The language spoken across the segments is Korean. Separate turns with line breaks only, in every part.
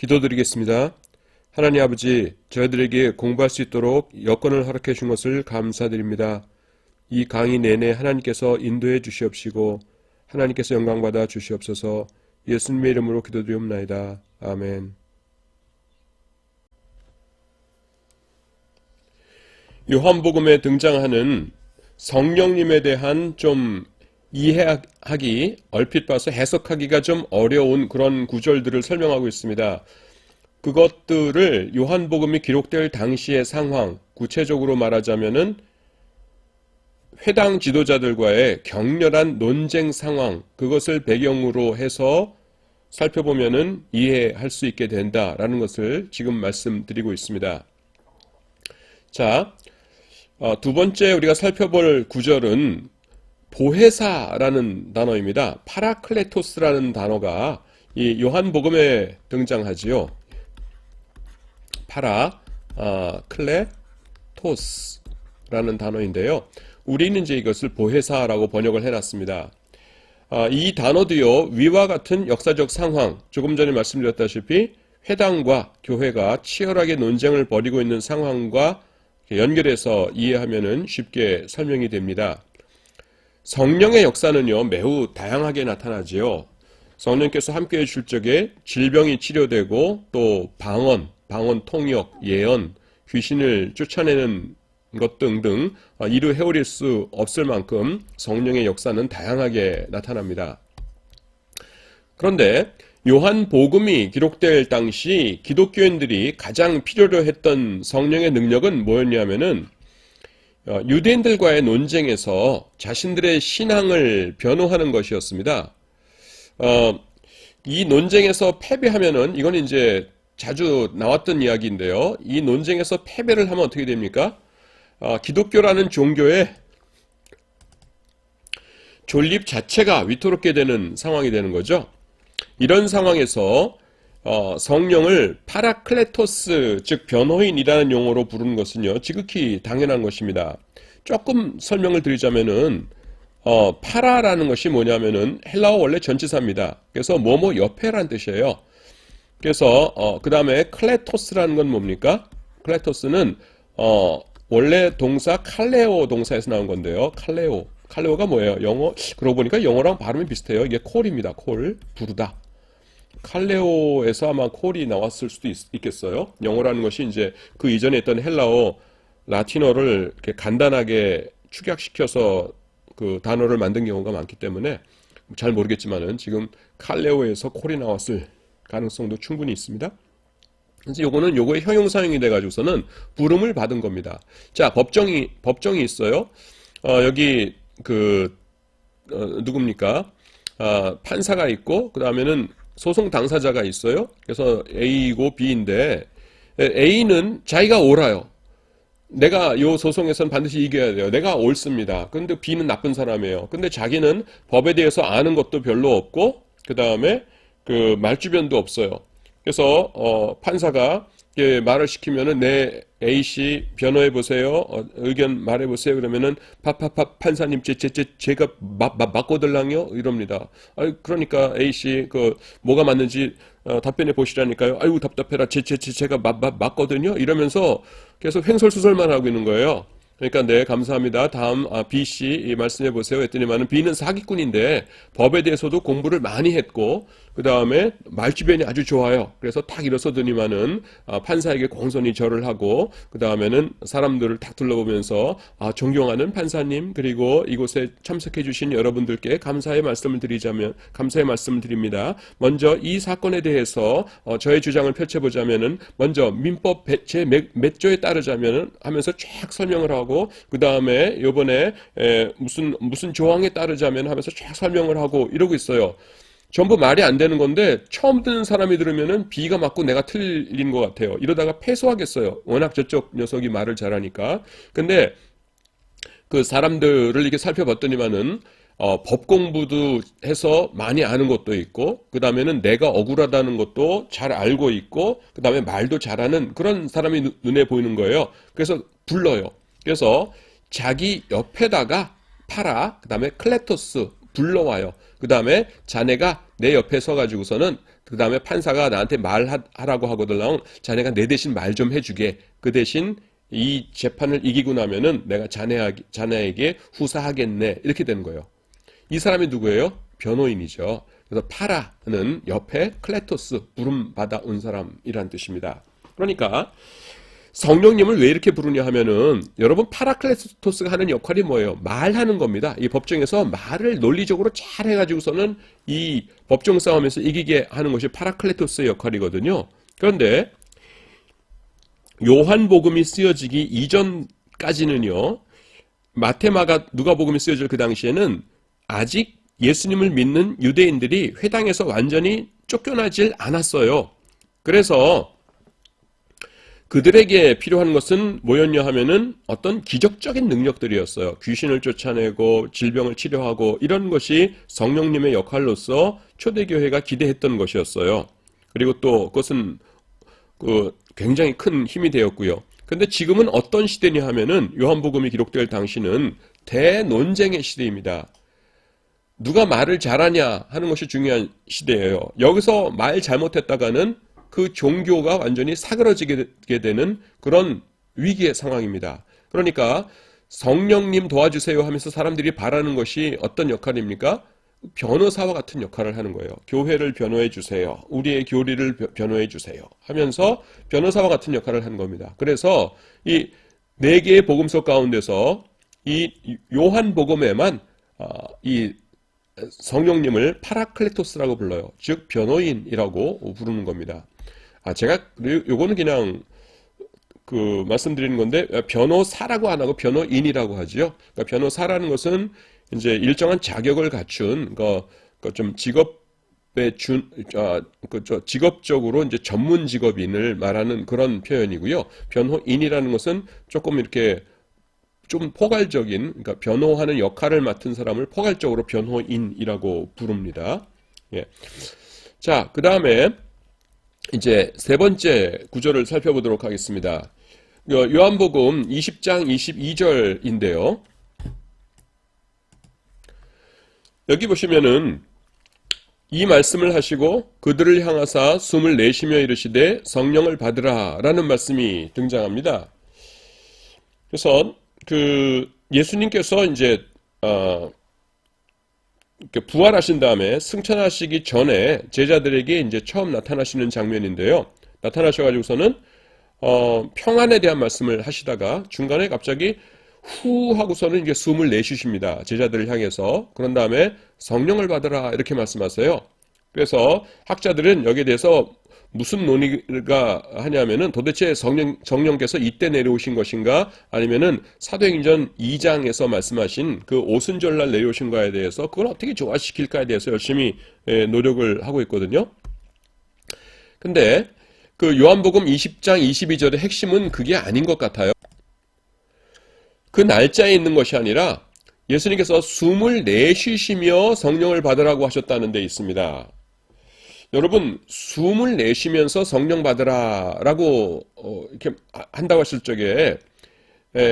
기도드리겠습니다. 하나님 아버지, 저희들에게 공부할 수 있도록 여건을 허락해 주신 것을 감사드립니다. 이 강의 내내 하나님께서 인도해 주시옵시고 하나님께서 영광받아 주시옵소서. 예수님의 이름으로 기도드리옵나이다. 아멘. 요한복음에 등장하는 성령님에 대한 좀 이해하기, 얼핏 봐서 해석하기가 좀 어려운 그런 구절들을 설명하고 있습니다. 그것들을 요한복음이 기록될 당시의 상황, 구체적으로 말하자면은 회당 지도자들과의 격렬한 논쟁 상황, 그것을 배경으로 해서 살펴보면은 이해할 수 있게 된다라는 것을 지금 말씀드리고 있습니다. 자, 두 번째 우리가 살펴볼 구절은 보혜사라는 단어입니다. 파라클레토스라는 단어가 이 요한복음에 등장하지요. 클레토스라는 단어인데요. 우리는 이제 이것을 보혜사라고 번역을 해놨습니다. 이 단어도요, 위와 같은 역사적 상황, 조금 전에 말씀드렸다시피 회당과 교회가 치열하게 논쟁을 벌이고 있는 상황과 연결해서 이해하면 쉽게 설명이 됩니다. 성령의 역사는요, 매우 다양하게 나타나지요. 성령께서 함께해 줄 적에 질병이 치료되고 또 방언 통역, 예언, 귀신을 쫓아내는 것 등등 이루 헤아릴 수 없을 만큼 성령의 역사는 다양하게 나타납니다. 그런데 요한복음이 기록될 당시 기독교인들이 가장 필요로 했던 성령의 능력은 뭐였냐면은 유대인들과의 논쟁에서 자신들의 신앙을 변호하는 것이었습니다. 이 논쟁에서 패배하면은 이건 이제 자주 나왔던 이야기인데요. 이 논쟁에서 패배를 하면 어떻게 됩니까? 기독교라는 종교의 존립 자체가 위태롭게 되는 상황이 되는 거죠. 이런 상황에서 성령을 파라클레토스, 즉 변호인이라는 용어로 부르는 것은요, 지극히 당연한 것입니다. 조금 설명을 드리자면은 파라라는 것이 뭐냐면은 헬라어 원래 전치사입니다. 그래서 뭐뭐 옆에란 뜻이에요. 그래서 그 다음에 클레토스라는 건 뭡니까? 클레토스는 원래 동사 칼레오 동사에서 나온 건데요. 칼레오가 뭐예요? 영어, 그러고 보니까 영어랑 발음이 비슷해요. 이게 콜입니다. 콜, 부르다. 칼레오에서 아마 콜이 나왔을 수도 있겠어요. 영어라는 것이 이제 그 이전에 있던 헬라어, 라틴어를 이렇게 간단하게 축약시켜서 그 단어를 만든 경우가 많기 때문에 잘 모르겠지만은 지금 칼레오에서 콜이 나왔을 가능성도 충분히 있습니다. 그래서 요거는 요거의 형용사용이 돼가지고서는 부름을 받은 겁니다. 자, 법정이 있어요. 여기 누굽니까? 판사가 있고, 그 다음에는 소송 당사자가 있어요. 그래서 A이고 B인데, A는 자기가 옳아요. 내가 요 소송에서는 반드시 이겨야 돼요. 내가 옳습니다. 근데 B는 나쁜 사람이에요. 근데 자기는 법에 대해서 아는 것도 별로 없고, 그 다음에 그 말주변도 없어요. 그래서 판사가 말을 시키면은 내 A씨 변호해 보세요. 의견 말해 보세요. 그러면은 판사님 제가 맞거들랑요 이럽니다. 그러니까 A씨 뭐가 맞는지 답변해 보시라니까요. 아이고 답답해라. 제가 맞거든요. 이러면서 계속 횡설수설만 하고 있는 거예요. 그러니까 네, 감사합니다. 다음 B씨 말씀해 보세요 했더니만은 B는 사기꾼인데 법에 대해서도 공부를 많이 했고 그 다음에 말주변이 아주 좋아요. 그래서 탁 일어서더니만은 판사에게 공손히 절을 하고 그 다음에는 사람들을 탁 둘러보면서 존경하는 판사님 그리고 이곳에 참석해 주신 여러분들께 감사의 말씀을 드립니다. 먼저 이 사건에 대해서 저의 주장을 펼쳐보자면은 먼저 민법 제 몇 조에 따르자면은 하면서 쫙 설명을 하고 그 다음에 요번에 무슨 조항에 따르자면 하면서 쫙 설명을 하고 이러고 있어요. 전부 말이 안 되는 건데 처음 듣는 사람이 들으면은 B가 맞고 내가 틀린 것 같아요. 이러다가 패소하겠어요. 워낙 저쪽 녀석이 말을 잘하니까. 근데 그 사람들을 이렇게 살펴봤더니만은 법 공부도 해서 많이 아는 것도 있고 그 다음에는 내가 억울하다는 것도 잘 알고 있고 그 다음에 말도 잘하는 그런 사람이 눈에 보이는 거예요. 그래서 불러요. 그래서 자기 옆에다가 파라, 그 다음에 클레토스 불러와요. 그 다음에 자네가 내 옆에 서가지고서는 그 다음에 판사가 나한테 말하라고 하거든. 자네가 내 대신 말 좀 해주게. 그 대신 이 재판을 이기고 나면은 내가 자네에게 후사하겠네. 이렇게 되는 거예요. 이 사람이 누구예요? 변호인이죠. 그래서 파라는 옆에 클레토스, 부름받아 온 사람이란 뜻입니다. 그러니까 성령님을 왜 이렇게 부르냐 하면은 여러분 파라클레토스가 하는 역할이 뭐예요? 말하는 겁니다. 이 법정에서 말을 논리적으로 잘 해가지고서는 이 법정 싸움에서 이기게 하는 것이 파라클레토스의 역할이거든요. 그런데 요한복음이 쓰여지기 이전까지는요, 마테마가 누가복음이 쓰여질 그 당시에는 아직 예수님을 믿는 유대인들이 회당에서 완전히 쫓겨나질 않았어요. 그래서 그들에게 필요한 것은 뭐였냐 하면은 어떤 기적적인 능력들이었어요. 귀신을 쫓아내고 질병을 치료하고 이런 것이 성령님의 역할로서 초대교회가 기대했던 것이었어요. 그리고 또 그것은 굉장히 큰 힘이 되었고요. 근데 지금은 어떤 시대냐 하면은 요한복음이 기록될 당시는 대논쟁의 시대입니다. 누가 말을 잘하냐 하는 것이 중요한 시대예요. 여기서 말 잘못했다가는 그 종교가 완전히 사그러지게 되는 그런 위기의 상황입니다. 그러니까 성령님 도와주세요 하면서 사람들이 바라는 것이 어떤 역할입니까? 변호사와 같은 역할을 하는 거예요. 교회를 변호해 주세요. 우리의 교리를 변호해 주세요. 하면서 변호사와 같은 역할을 하는 겁니다. 그래서 이 네 개의 복음서 가운데서 이 요한복음에만 이 성령님을 파라클레토스라고 불러요. 즉 변호인이라고 부르는 겁니다. 제가 요거는 그냥 말씀드리는 건데 변호사라고 안 하고 변호인이라고 하지요. 그러니까 변호사라는 것은 이제 일정한 자격을 갖춘 좀 직업적으로 이제 전문 직업인을 말하는 그런 표현이고요. 변호인이라는 것은 조금 이렇게 좀 포괄적인, 그러니까 변호하는 역할을 맡은 사람을 포괄적으로 변호인이라고 부릅니다. 예. 자, 그 다음에 이제 세 번째 구절을 살펴보도록 하겠습니다. 요한복음 20장 22절인데요. 여기 보시면은 이 말씀을 하시고 그들을 향하사 숨을 내쉬며 이르시되 성령을 받으라 라는 말씀이 등장합니다. 그래서 예수님께서 이제 부활하신 다음에 승천하시기 전에 제자들에게 이제 처음 나타나시는 장면인데요. 나타나셔가지고서는 평안에 대한 말씀을 하시다가 중간에 갑자기 후 하고서는 이제 숨을 내쉬십니다. 제자들을 향해서. 그런 다음에 성령을 받으라 이렇게 말씀하세요. 그래서 학자들은 여기에 대해서 무슨 논의가 하냐면은 도대체 성령께서 이때 내려오신 것인가 아니면은 사도행전 2장에서 말씀하신 그 오순절날 내려오신 거에 대해서 그걸 어떻게 조화시킬까에 대해서 열심히 노력을 하고 있거든요. 근데 요한복음 20장 22절의 핵심은 그게 아닌 것 같아요. 그 날짜에 있는 것이 아니라 예수님께서 숨을 내쉬시며 성령을 받으라고 하셨다는 데 있습니다. 여러분, 숨을 내쉬면서 성령 받으라라고 이렇게 한다고 하실 적에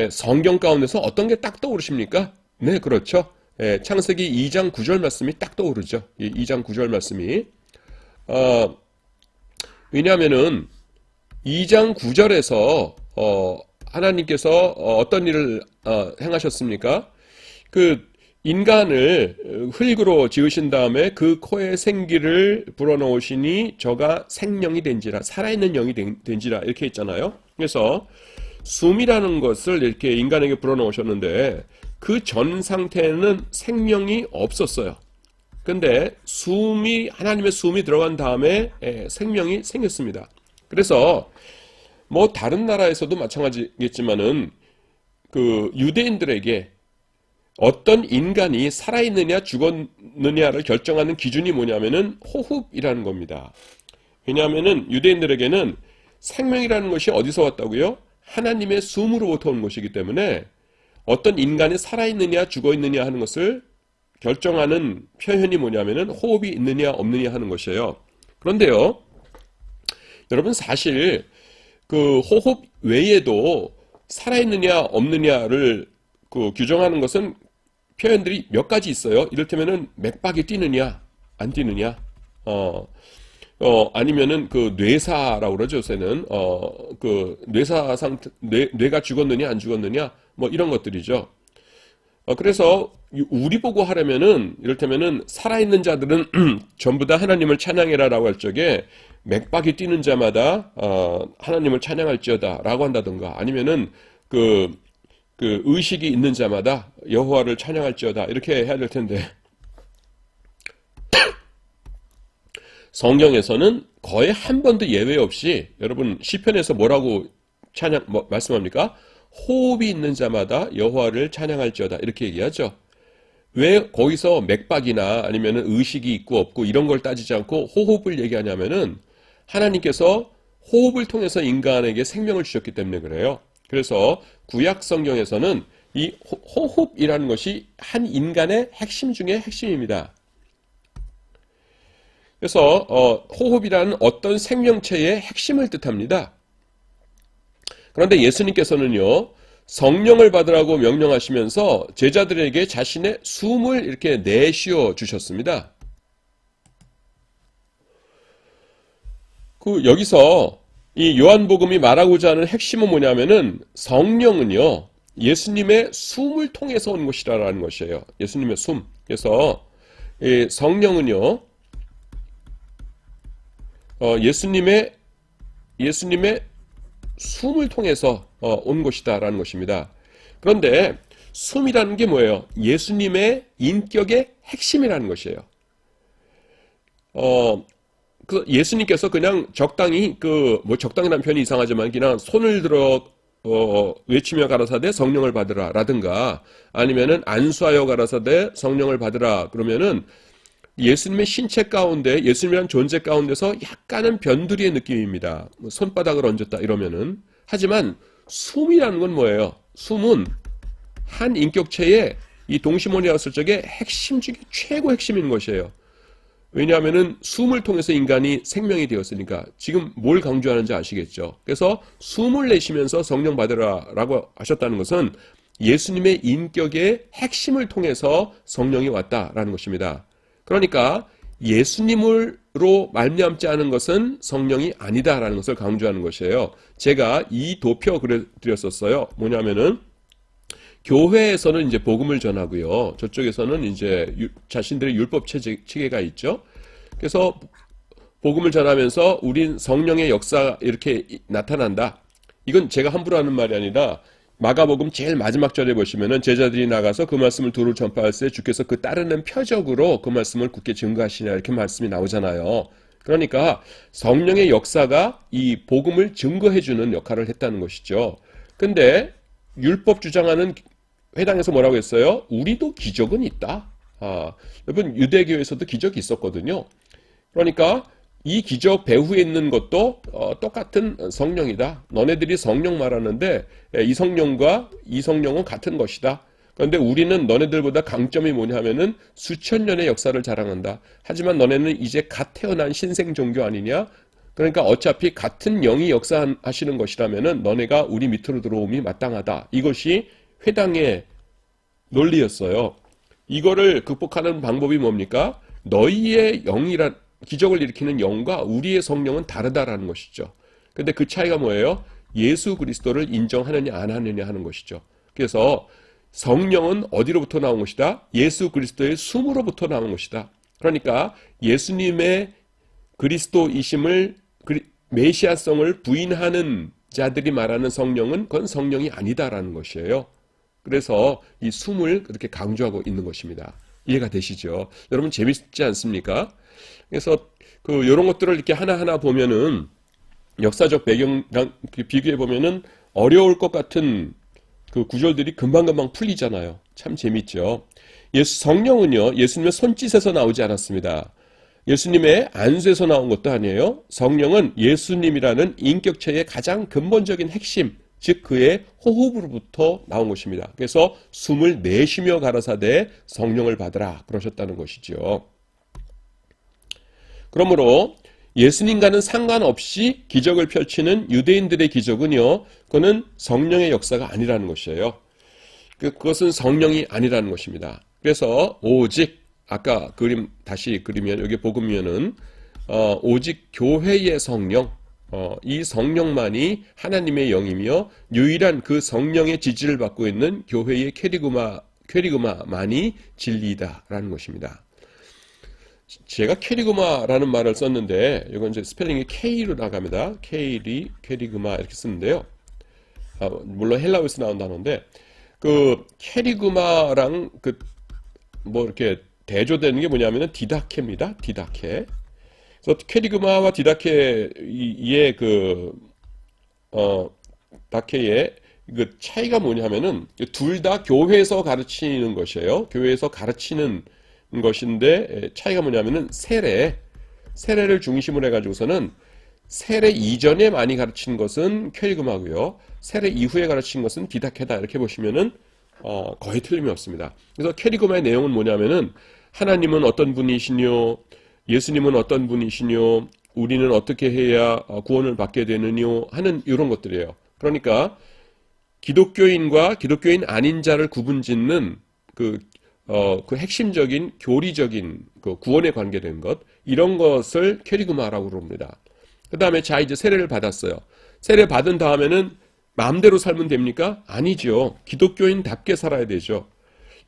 성경 가운데서 어떤 게 딱 떠오르십니까? 네, 그렇죠. 창세기 2장 9절 말씀이 딱 떠오르죠. 이 2장 9절 말씀이. 왜냐하면은 2장 9절에서 하나님께서 어떤 일을 행하셨습니까? 인간을 흙으로 지으신 다음에 그 코에 생기를 불어넣으시니 저가 생명이 된지라, 살아있는 영이 된지라 이렇게 있잖아요. 그래서 숨이라는 것을 이렇게 인간에게 불어넣으셨는데 그 전 상태는 생명이 없었어요. 근데 하나님의 숨이 들어간 다음에 생명이 생겼습니다. 그래서 뭐 다른 나라에서도 마찬가지겠지만은 유대인들에게 어떤 인간이 살아있느냐 죽었느냐를 결정하는 기준이 뭐냐면은 호흡이라는 겁니다. 왜냐하면은 유대인들에게는 생명이라는 것이 어디서 왔다고요? 하나님의 숨으로부터 온 것이기 때문에 어떤 인간이 살아있느냐 죽어있느냐 하는 것을 결정하는 표현이 뭐냐면은 호흡이 있느냐 없느냐 하는 것이에요. 그런데요, 여러분 사실 호흡 외에도 살아있느냐 없느냐를 규정하는 것은 표현들이 몇 가지 있어요. 이를테면은 맥박이 뛰느냐, 안 뛰느냐, 아니면은 그 뇌사라고 그러죠, 요새는. 그 뇌사 상태, 뇌가 죽었느냐, 안 죽었느냐, 뭐 이런 것들이죠. 그래서 우리 보고 하려면은, 이를테면은 살아있는 자들은 전부 다 하나님을 찬양해라라고 할 적에 맥박이 뛰는 자마다 하나님을 찬양할지어다 라고 한다던가, 아니면은 그 의식이 있는 자마다 여호와를 찬양할지어다 이렇게 해야 될 텐데, 성경에서는 거의 한 번도 예외 없이, 여러분 시편에서 뭐라고 말씀합니까? 호흡이 있는 자마다 여호와를 찬양할지어다 이렇게 얘기하죠. 왜 거기서 맥박이나 아니면은 의식이 있고 없고 이런 걸 따지지 않고 호흡을 얘기하냐면은, 하나님께서 호흡을 통해서 인간에게 생명을 주셨기 때문에 그래요. 그래서 구약 성경에서는 이 호흡이라는 것이 한 인간의 핵심 중에 핵심입니다. 그래서 호흡이라는 어떤 생명체의 핵심을 뜻합니다. 그런데 예수님께서는요, 성령을 받으라고 명령하시면서 제자들에게 자신의 숨을 이렇게 내쉬어 주셨습니다. 여기서 이 요한복음이 말하고자 하는 핵심은 뭐냐면은, 성령은요, 예수님의 숨을 통해서 온 것이라는 것이에요. 예수님의 숨. 그래서 이 성령은요, 예수님의 숨을 통해서 온 것이다라는 것입니다. 그런데 숨이라는 게 뭐예요? 예수님의 인격의 핵심이라는 것이에요. 예수님께서 그냥 적당히 적당이라는 표현이 이상하지만 그냥 손을 들어 외치며 가라사대 성령을 받으라 라든가, 아니면은 안수하여 가라사대 성령을 받으라 그러면은 예수님의 신체 가운데, 예수님이란 존재 가운데서 약간은 변두리의 느낌입니다. 손바닥을 얹었다 이러면은. 하지만 숨이라는 건 뭐예요? 숨은 한 인격체의 이 동시몬이었을 적에 핵심 중에 최고 핵심인 것이에요. 왜냐하면은 숨을 통해서 인간이 생명이 되었으니까. 지금 뭘 강조하는지 아시겠죠? 그래서 숨을 내쉬면서 성령 받으라 라고 하셨다는 것은 예수님의 인격의 핵심을 통해서 성령이 왔다라는 것입니다. 그러니까 예수님으로 말미암지 않은 것은 성령이 아니다라는 것을 강조하는 것이에요. 제가 이 도표 드렸었어요. 뭐냐면은 교회에서는 이제 복음을 전하고요, 저쪽에서는 이제 자신들의 율법 체계가 있죠. 그래서 복음을 전하면서 우린 성령의 역사 이렇게 나타난다. 이건 제가 함부로 하는 말이 아니라 마가복음 제일 마지막 절에 보시면은 제자들이 나가서 그 말씀을 두루 전파할 때 주께서 그 따르는 표적으로 그 말씀을 굳게 증거하시냐 이렇게 말씀이 나오잖아요. 그러니까 성령의 역사가 이 복음을 증거해주는 역할을 했다는 것이죠. 근데 율법 주장하는 회당에서 뭐라고 했어요? 우리도 기적은 있다. 여러분 유대교에서도 기적이 있었거든요. 그러니까 이 기적 배후에 있는 것도 똑같은 성령이다. 너네들이 성령 말하는데 이 성령과 이 성령은 같은 것이다. 그런데 우리는 너네들보다 강점이 뭐냐 하면은 수천 년의 역사를 자랑한다. 하지만 너네는 이제 갓 태어난 신생 종교 아니냐? 그러니까 어차피 같은 영이 역사하시는 것이라면은 너네가 우리 밑으로 들어옴이 마땅하다. 이것이 회당의 논리였어요. 이거를 극복하는 방법이 뭡니까? 너희의 기적을 일으키는 영과 우리의 성령은 다르다라는 것이죠. 근데 그 차이가 뭐예요? 예수 그리스도를 인정하느냐 안 하느냐 하는 것이죠. 그래서 성령은 어디로부터 나온 것이다? 예수 그리스도의 숨으로부터 나온 것이다. 그러니까 예수님의 그리스도이심을, 메시아성을 부인하는 자들이 말하는 성령은 그건 성령이 아니다라는 것이에요. 그래서 이 숨을 그렇게 강조하고 있는 것입니다. 이해가 되시죠? 여러분 재밌지 않습니까? 그래서 이런 것들을 이렇게 하나하나 보면은 역사적 배경랑 비교해 보면은 어려울 것 같은 그 구절들이 금방금방 풀리잖아요. 참 재밌죠? 성령은요, 예수님의 손짓에서 나오지 않았습니다. 예수님의 안수에서 나온 것도 아니에요. 성령은 예수님이라는 인격체의 가장 근본적인 핵심, 즉 그의 호흡으로부터 나온 것입니다. 그래서 숨을 내쉬며 가라사대 성령을 받으라 그러셨다는 것이죠. 그러므로 예수님과는 상관없이 기적을 펼치는 유대인들의 기적은요, 그거는 성령의 역사가 아니라는 것이에요. 그것은 성령이 아니라는 것입니다. 그래서 오직 아까 그림 다시 그리면 여기 복음면은 오직 교회의 성령, 이 성령만이 하나님의 영이며 유일한 그 성령의 지지를 받고 있는 교회의 퀘리그마만이 진리다라는 것입니다. 제가 퀘리그마라는 말을 썼는데 이건 이제 스펠링이 K로 나갑니다. 퀘리그마 이렇게 쓰는데요. 물론 헬라어에서 나온 단어인데 그 퀘리그마랑 그 뭐 이렇게 대조되는 게 뭐냐면은 디다케입니다. 디다케. 그래서 퀘리그마와 디다케의 다케의 그 차이가 뭐냐면은 둘 다 교회에서 가르치는 것이에요. 교회에서 가르치는 것인데 차이가 뭐냐면은 세례를 중심으로 해가지고서는 세례 이전에 많이 가르치는 것은 퀘리그마고요. 세례 이후에 가르치는 것은 디다케다. 이렇게 보시면은 거의 틀림이 없습니다. 그래서 퀘리그마의 내용은 뭐냐면은 하나님은 어떤 분이시뇨, 예수님은 어떤 분이시뇨, 우리는 어떻게 해야 구원을 받게 되느뇨 하는 이런 것들이에요. 그러니까 기독교인과 기독교인 아닌 자를 구분짓는 그 핵심적인 교리적인 그 구원에 관계된 것, 이런 것을 퀘리그마라고 그럽니다. 그 다음에 자 이제 세례를 받았어요. 세례 받은 다음에는 마음대로 살면 됩니까? 아니죠. 기독교인답게 살아야 되죠.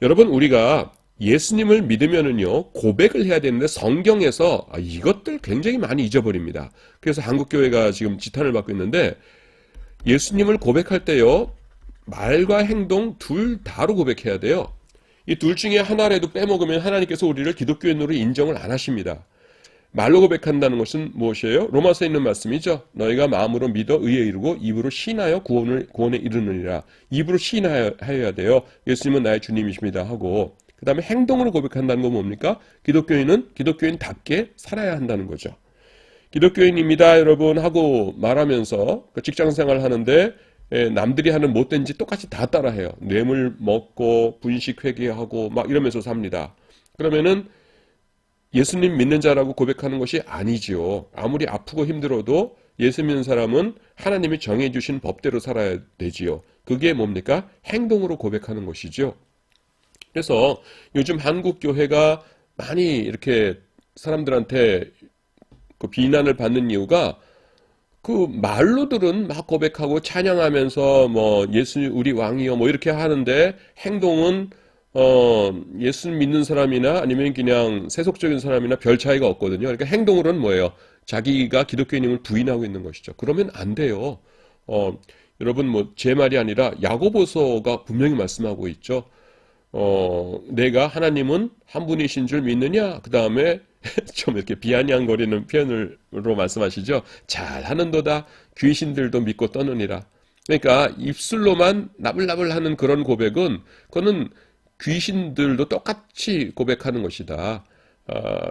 여러분, 우리가 예수님을 믿으면은요, 고백을 해야 되는데 성경에서 이것들 굉장히 많이 잊어버립니다. 그래서 한국교회가 지금 지탄을 받고 있는데 예수님을 고백할 때요, 말과 행동 둘 다로 고백해야 돼요. 이 둘 중에 하나라도 빼먹으면 하나님께서 우리를 기독교인으로 인정을 안 하십니다. 말로 고백한다는 것은 무엇이에요? 로마서에 있는 말씀이죠. 너희가 마음으로 믿어 의에 이르고 입으로 시인하여 구원에 이르느니라. 입으로 시인하여야 돼요. 예수님은 나의 주님이십니다 하고, 그 다음에 행동으로 고백한다는 건 뭡니까? 기독교인은 기독교인답게 살아야 한다는 거죠. 기독교인입니다 여러분 하고 말하면서 직장생활 하는데 남들이 하는 못된 짓 똑같이 다 따라해요. 뇌물 먹고 분식 회계하고 막 이러면서 삽니다. 그러면은 예수님 믿는 자라고 고백하는 것이 아니지요. 아무리 아프고 힘들어도 예수 믿는 사람은 하나님이 정해주신 법대로 살아야 되지요. 그게 뭡니까? 행동으로 고백하는 것이죠. 그래서 요즘 한국 교회가 많이 이렇게 사람들한테 그 비난을 받는 이유가 그 말로들은 막 고백하고 찬양하면서 뭐 예수 우리 왕이요 뭐 이렇게 하는데 행동은 예수 믿는 사람이나 아니면 그냥 세속적인 사람이나 별 차이가 없거든요. 그러니까 행동으로는 뭐예요? 자기가 기독교인임을 부인하고 있는 것이죠. 그러면 안 돼요. 여러분 뭐 제 말이 아니라 야고보서가 분명히 말씀하고 있죠. 내가 하나님은 한 분이신 줄 믿느냐? 그 다음에 좀 이렇게 비아냥거리는 표현으로 말씀하시죠. 잘하는도다. 귀신들도 믿고 떠느니라. 그러니까 입술로만 나불나불하는 그런 고백은 그거는 귀신들도 똑같이 고백하는 것이다.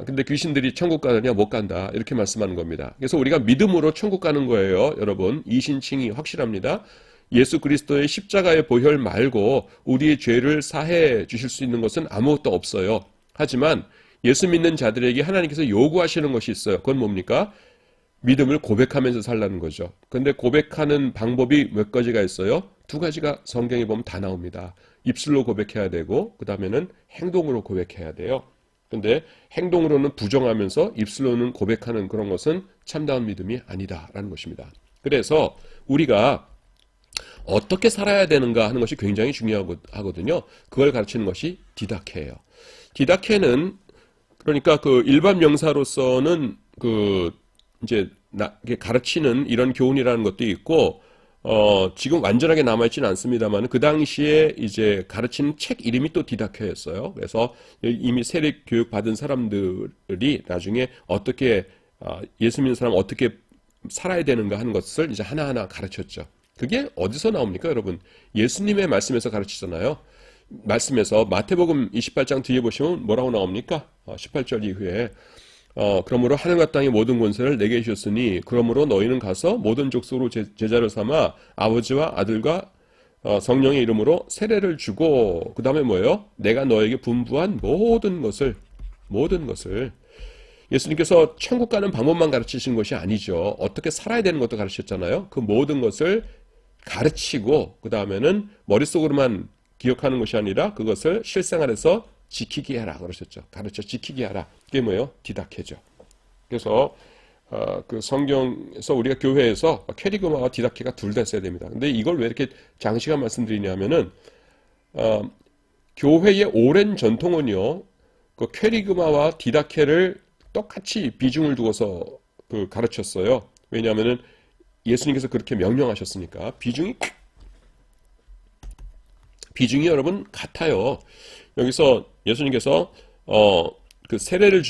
근데 귀신들이 천국 가느냐? 못 간다. 이렇게 말씀하는 겁니다. 그래서 우리가 믿음으로 천국 가는 거예요. 여러분, 이신칭이 확실합니다. 예수 그리스도의 십자가의 보혈 말고 우리의 죄를 사해 주실 수 있는 것은 아무것도 없어요. 하지만 예수 믿는 자들에게 하나님께서 요구하시는 것이 있어요. 그건 뭡니까? 믿음을 고백하면서 살라는 거죠. 근데 고백하는 방법이 몇 가지가 있어요? 두 가지가 성경에 보면 다 나옵니다. 입술로 고백해야 되고 그 다음에는 행동으로 고백해야 돼요. 근데 행동으로는 부정하면서 입술로는 고백하는 그런 것은 참다운 믿음이 아니다라는 것입니다. 그래서 우리가 어떻게 살아야 되는가 하는 것이 굉장히 중요하거든요. 그걸 가르치는 것이 디다케예요. 디다케는 그러니까 그 일반 명사로서는 그 이제 가르치는 이런 교훈이라는 것도 있고 지금 완전하게 남아있지는 않습니다만 그 당시에 이제 가르치는 책 이름이 또 디다케였어요. 그래서 이미 세례 교육 받은 사람들이 나중에 어떻게 예수 믿는 사람 어떻게 살아야 되는가 하는 것을 이제 하나하나 가르쳤죠. 그게 어디서 나옵니까, 여러분? 예수님의 말씀에서 가르치잖아요. 말씀에서 마태복음 28장 뒤에 보시면 뭐라고 나옵니까? 18절 이후에 그러므로 하늘과 땅의 모든 권세를 내게 주셨으니 그러므로 너희는 가서 모든 족속으로 제자를 삼아 아버지와 아들과 성령의 이름으로 세례를 주고 그 다음에 뭐예요? 내가 너에게 분부한 모든 것을 예수님께서 천국 가는 방법만 가르치신 것이 아니죠. 어떻게 살아야 되는 것도 가르치셨잖아요. 그 모든 것을 가르치고 그 다음에는 머릿속으로만 기억하는 것이 아니라 그것을 실생활에서 지키게 하라 그러셨죠. 가르쳐 지키게 하라. 그게 뭐예요? 디다케죠. 그래서 그 성경에서 우리가 교회에서 캐리그마와 디다케가 둘 다 있어야 됩니다. 근데 이걸 왜 이렇게 장시간 말씀드리냐면은 교회의 오랜 전통은요, 그 캐리그마와 디다케를 똑같이 비중을 두어서 그 가르쳤어요. 왜냐하면은 예수님께서 그렇게 명령하셨으니까 비중이 여러분 같아요. 여기서 예수님께서 그 세례를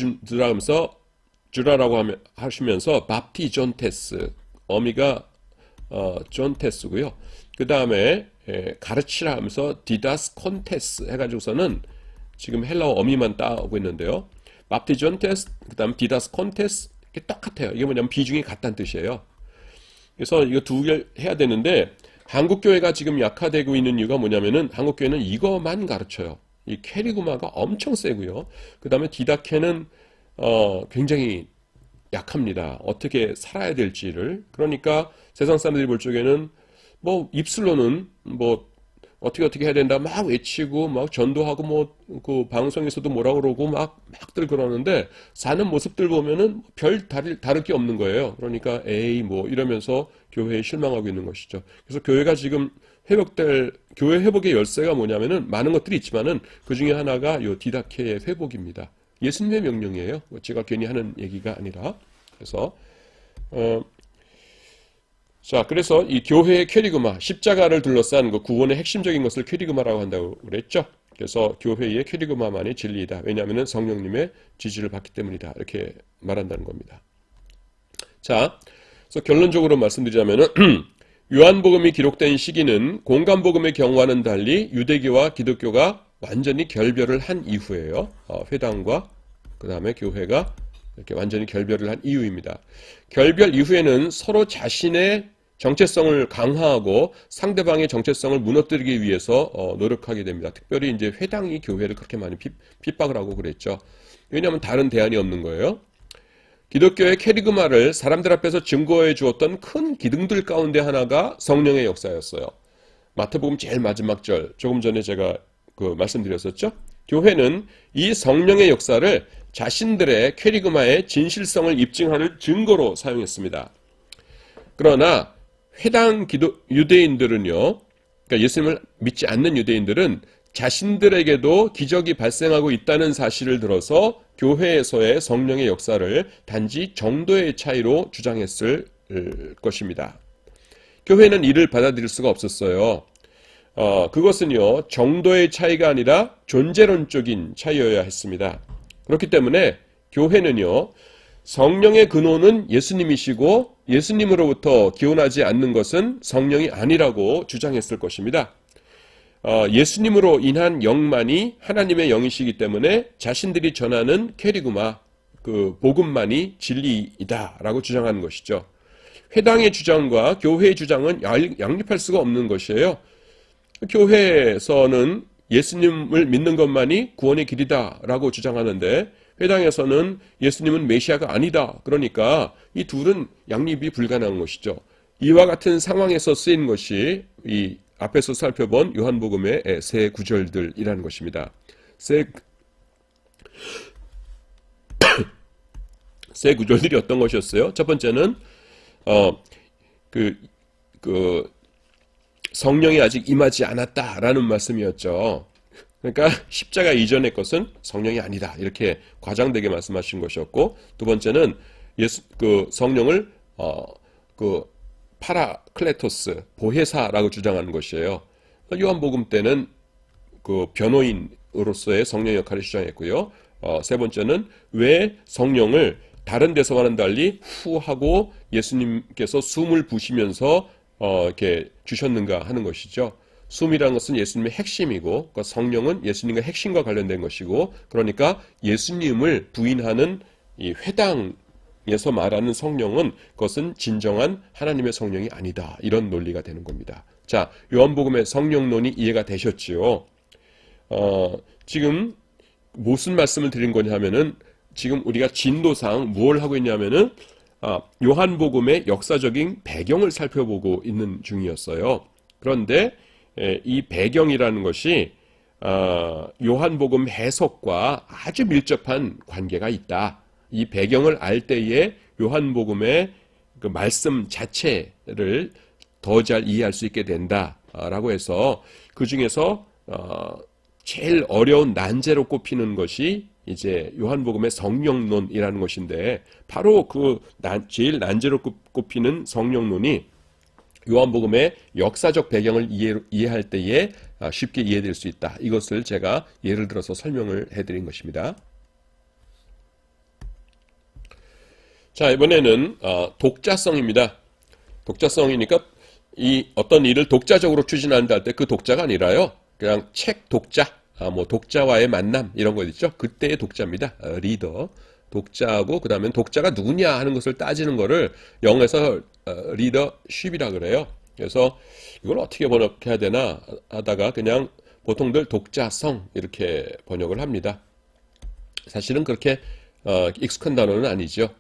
주라라고 하시면서 밥티존테스, 어미가 존테스고요. 그 다음에 가르치라 하면서 디다스 콘테스 해가지고서는 지금 헬라어 어미만 따오고 있는데요. 밥티존테스, 그 다음 디다스 콘테스, 이게 똑같아요. 이게 뭐냐면 비중이 같다는 뜻이에요. 그래서 이거 두 개 해야 되는데 한국 교회가 지금 약화되고 있는 이유가 뭐냐면은 한국 교회는 이거만 가르쳐요. 이 캐리그마가 엄청 세고요. 그 다음에 디다케는 굉장히 약합니다. 어떻게 살아야 될지를. 그러니까 세상 사람들이 볼 적에는 뭐 입술로는 뭐 어떻게 해야 된다 막 외치고 막 전도하고 뭐 그 방송에서도 뭐라 그러고 막들 그러는데 사는 모습들 보면은 별 다를 게 없는 거예요. 그러니까 에이 뭐 이러면서 교회에 실망하고 있는 것이죠. 그래서 교회가 지금 교회 회복의 열쇠가 뭐냐면은 많은 것들이 있지만은 그 중에 하나가 요 디다케의 회복입니다. 예수님의 명령이에요. 제가 괜히 하는 얘기가 아니라. 그래서 자, 그래서 이 교회의 캐리그마, 십자가를 둘러싼 그 구원의 핵심적인 것을 캐리그마라고 한다고 그랬죠. 그래서 교회의 캐리그마만이 진리이다. 왜냐하면 성령님의 지지를 받기 때문이다. 이렇게 말한다는 겁니다. 자, 그래서 결론적으로 말씀드리자면은 요한복음이 기록된 시기는 공간복음의 경우와는 달리 유대교와 기독교가 완전히 결별을 한 이후예요. 회당과 그 다음에 교회가 이렇게 완전히 결별을 한 이유입니다. 결별 이후에는 서로 자신의 정체성을 강화하고 상대방의 정체성을 무너뜨리기 위해서 노력하게 됩니다. 특별히 이제 회당이 교회를 그렇게 많이 핍박을 하고 그랬죠. 왜냐하면 다른 대안이 없는 거예요. 기독교의 캐리그마를 사람들 앞에서 증거해 주었던 큰 기둥들 가운데 하나가 성령의 역사였어요. 마태복음 제일 마지막 절, 조금 전에 제가 말씀드렸었죠. 교회는 이 성령의 역사를 자신들의 캐리그마의 진실성을 입증하는 증거로 사용했습니다. 그러나 회당 유대인들은요, 그러니까 예수님을 믿지 않는 유대인들은 자신들에게도 기적이 발생하고 있다는 사실을 들어서 교회에서의 성령의 역사를 단지 정도의 차이로 주장했을 것입니다. 교회는 이를 받아들일 수가 없었어요. 그것은요, 정도의 차이가 아니라 존재론적인 차이여야 했습니다. 그렇기 때문에 교회는요, 성령의 근원은 예수님이시고 예수님으로부터 기원하지 않는 것은 성령이 아니라고 주장했을 것입니다. 예수님으로 인한 영만이 하나님의 영이시기 때문에 자신들이 전하는 캐리그마, 그 복음만이 진리이다라고 주장하는 것이죠. 회당의 주장과 교회의 주장은 양립할 수가 없는 것이에요. 교회에서는 예수님을 믿는 것만이 구원의 길이다라고 주장하는데 회당에서는 예수님은 메시아가 아니다. 그러니까 이 둘은 양립이 불가능한 것이죠. 이와 같은 상황에서 쓰인 것이 이 앞에서 살펴본 요한복음의 세 구절들이라는 것입니다. 세 구절들이 어떤 것이었어요? 첫 번째는 성령이 아직 임하지 않았다라는 말씀이었죠. 그러니까 십자가 이전의 것은 성령이 아니다. 이렇게 과장되게 말씀하신 것이었고, 두 번째는 성령을 파라클레토스, 보혜사라고 주장하는 것이에요. 요한복음 때는 그 변호인으로서의 성령 역할을 주장했고요. 세 번째는 왜 성령을 다른 데서와는 달리 후하고 예수님께서 숨을 부시면서 이렇게 주셨는가 하는 것이죠. 숨이라는 것은 예수님의 핵심이고, 그러니까 성령은 예수님의 핵심과 관련된 것이고, 그러니까 예수님을 부인하는 이 회당에서 말하는 성령은 그것은 진정한 하나님의 성령이 아니다. 이런 논리가 되는 겁니다. 자, 요한복음의 성령론이 이해가 되셨지요? 지금 무슨 말씀을 드린 거냐 하면은 지금 우리가 진도상 뭘 하고 있냐면은 요한복음의 역사적인 배경을 살펴보고 있는 중이었어요. 그런데 이 배경이라는 것이 요한복음 해석과 아주 밀접한 관계가 있다. 이 배경을 알 때에 요한복음의 그 말씀 자체를 더 잘 이해할 수 있게 된다라고 해서 그 중에서 제일 어려운 난제로 꼽히는 것이 이제 요한복음의 성령론이라는 것인데, 바로 그 제일 난제로 꼽히는 성령론이 요한복음의 역사적 배경을 이해할 때에 쉽게 이해될 수 있다. 이것을 제가 예를 들어서 설명을 해드린 것입니다. 자, 이번에는 독자성입니다. 독자성이니까 이 어떤 일을 독자적으로 추진한다 할 때 그 독자가 아니라요, 그냥 책 독자, 뭐 독자와의 만남 이런 거 있죠. 그때의 독자입니다. 리더. 독자하고 그 다음에 독자가 누구냐 하는 것을 따지는 거를 영어에서 리더십이라 그래요. 그래서 이걸 어떻게 번역해야 되나 하다가 그냥 보통들 독자성 이렇게 번역을 합니다. 사실은 그렇게 익숙한 단어는 아니죠.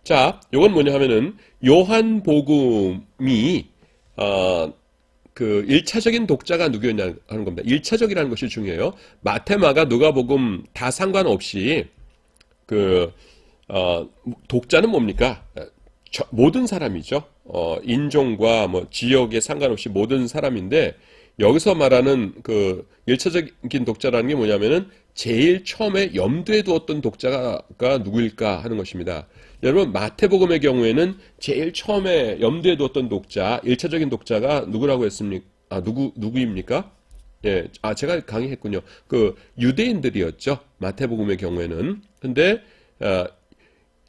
자, 이건 뭐냐 하면은 요한복음이 그 1차적인 독자가 누구였냐 하는 겁니다. 1차적이라는 것이 중요해요. 마태, 마가, 누가복음 다 상관없이 독자는 뭡니까? 모든 사람이죠. 인종과 뭐 지역에 상관없이 모든 사람인데, 여기서 말하는 그 1차적인 독자라는 게 뭐냐면은 제일 처음에 염두에 두었던 독자가 누구일까 하는 것입니다. 여러분, 마태복음의 경우에는 제일 처음에 염두에 두었던 독자, 1차적인 독자가 누구라고 했습니까? 누구입니까? 예, 제가 강의했군요. 그 유대인들이었죠. 마태복음의 경우에는. 근데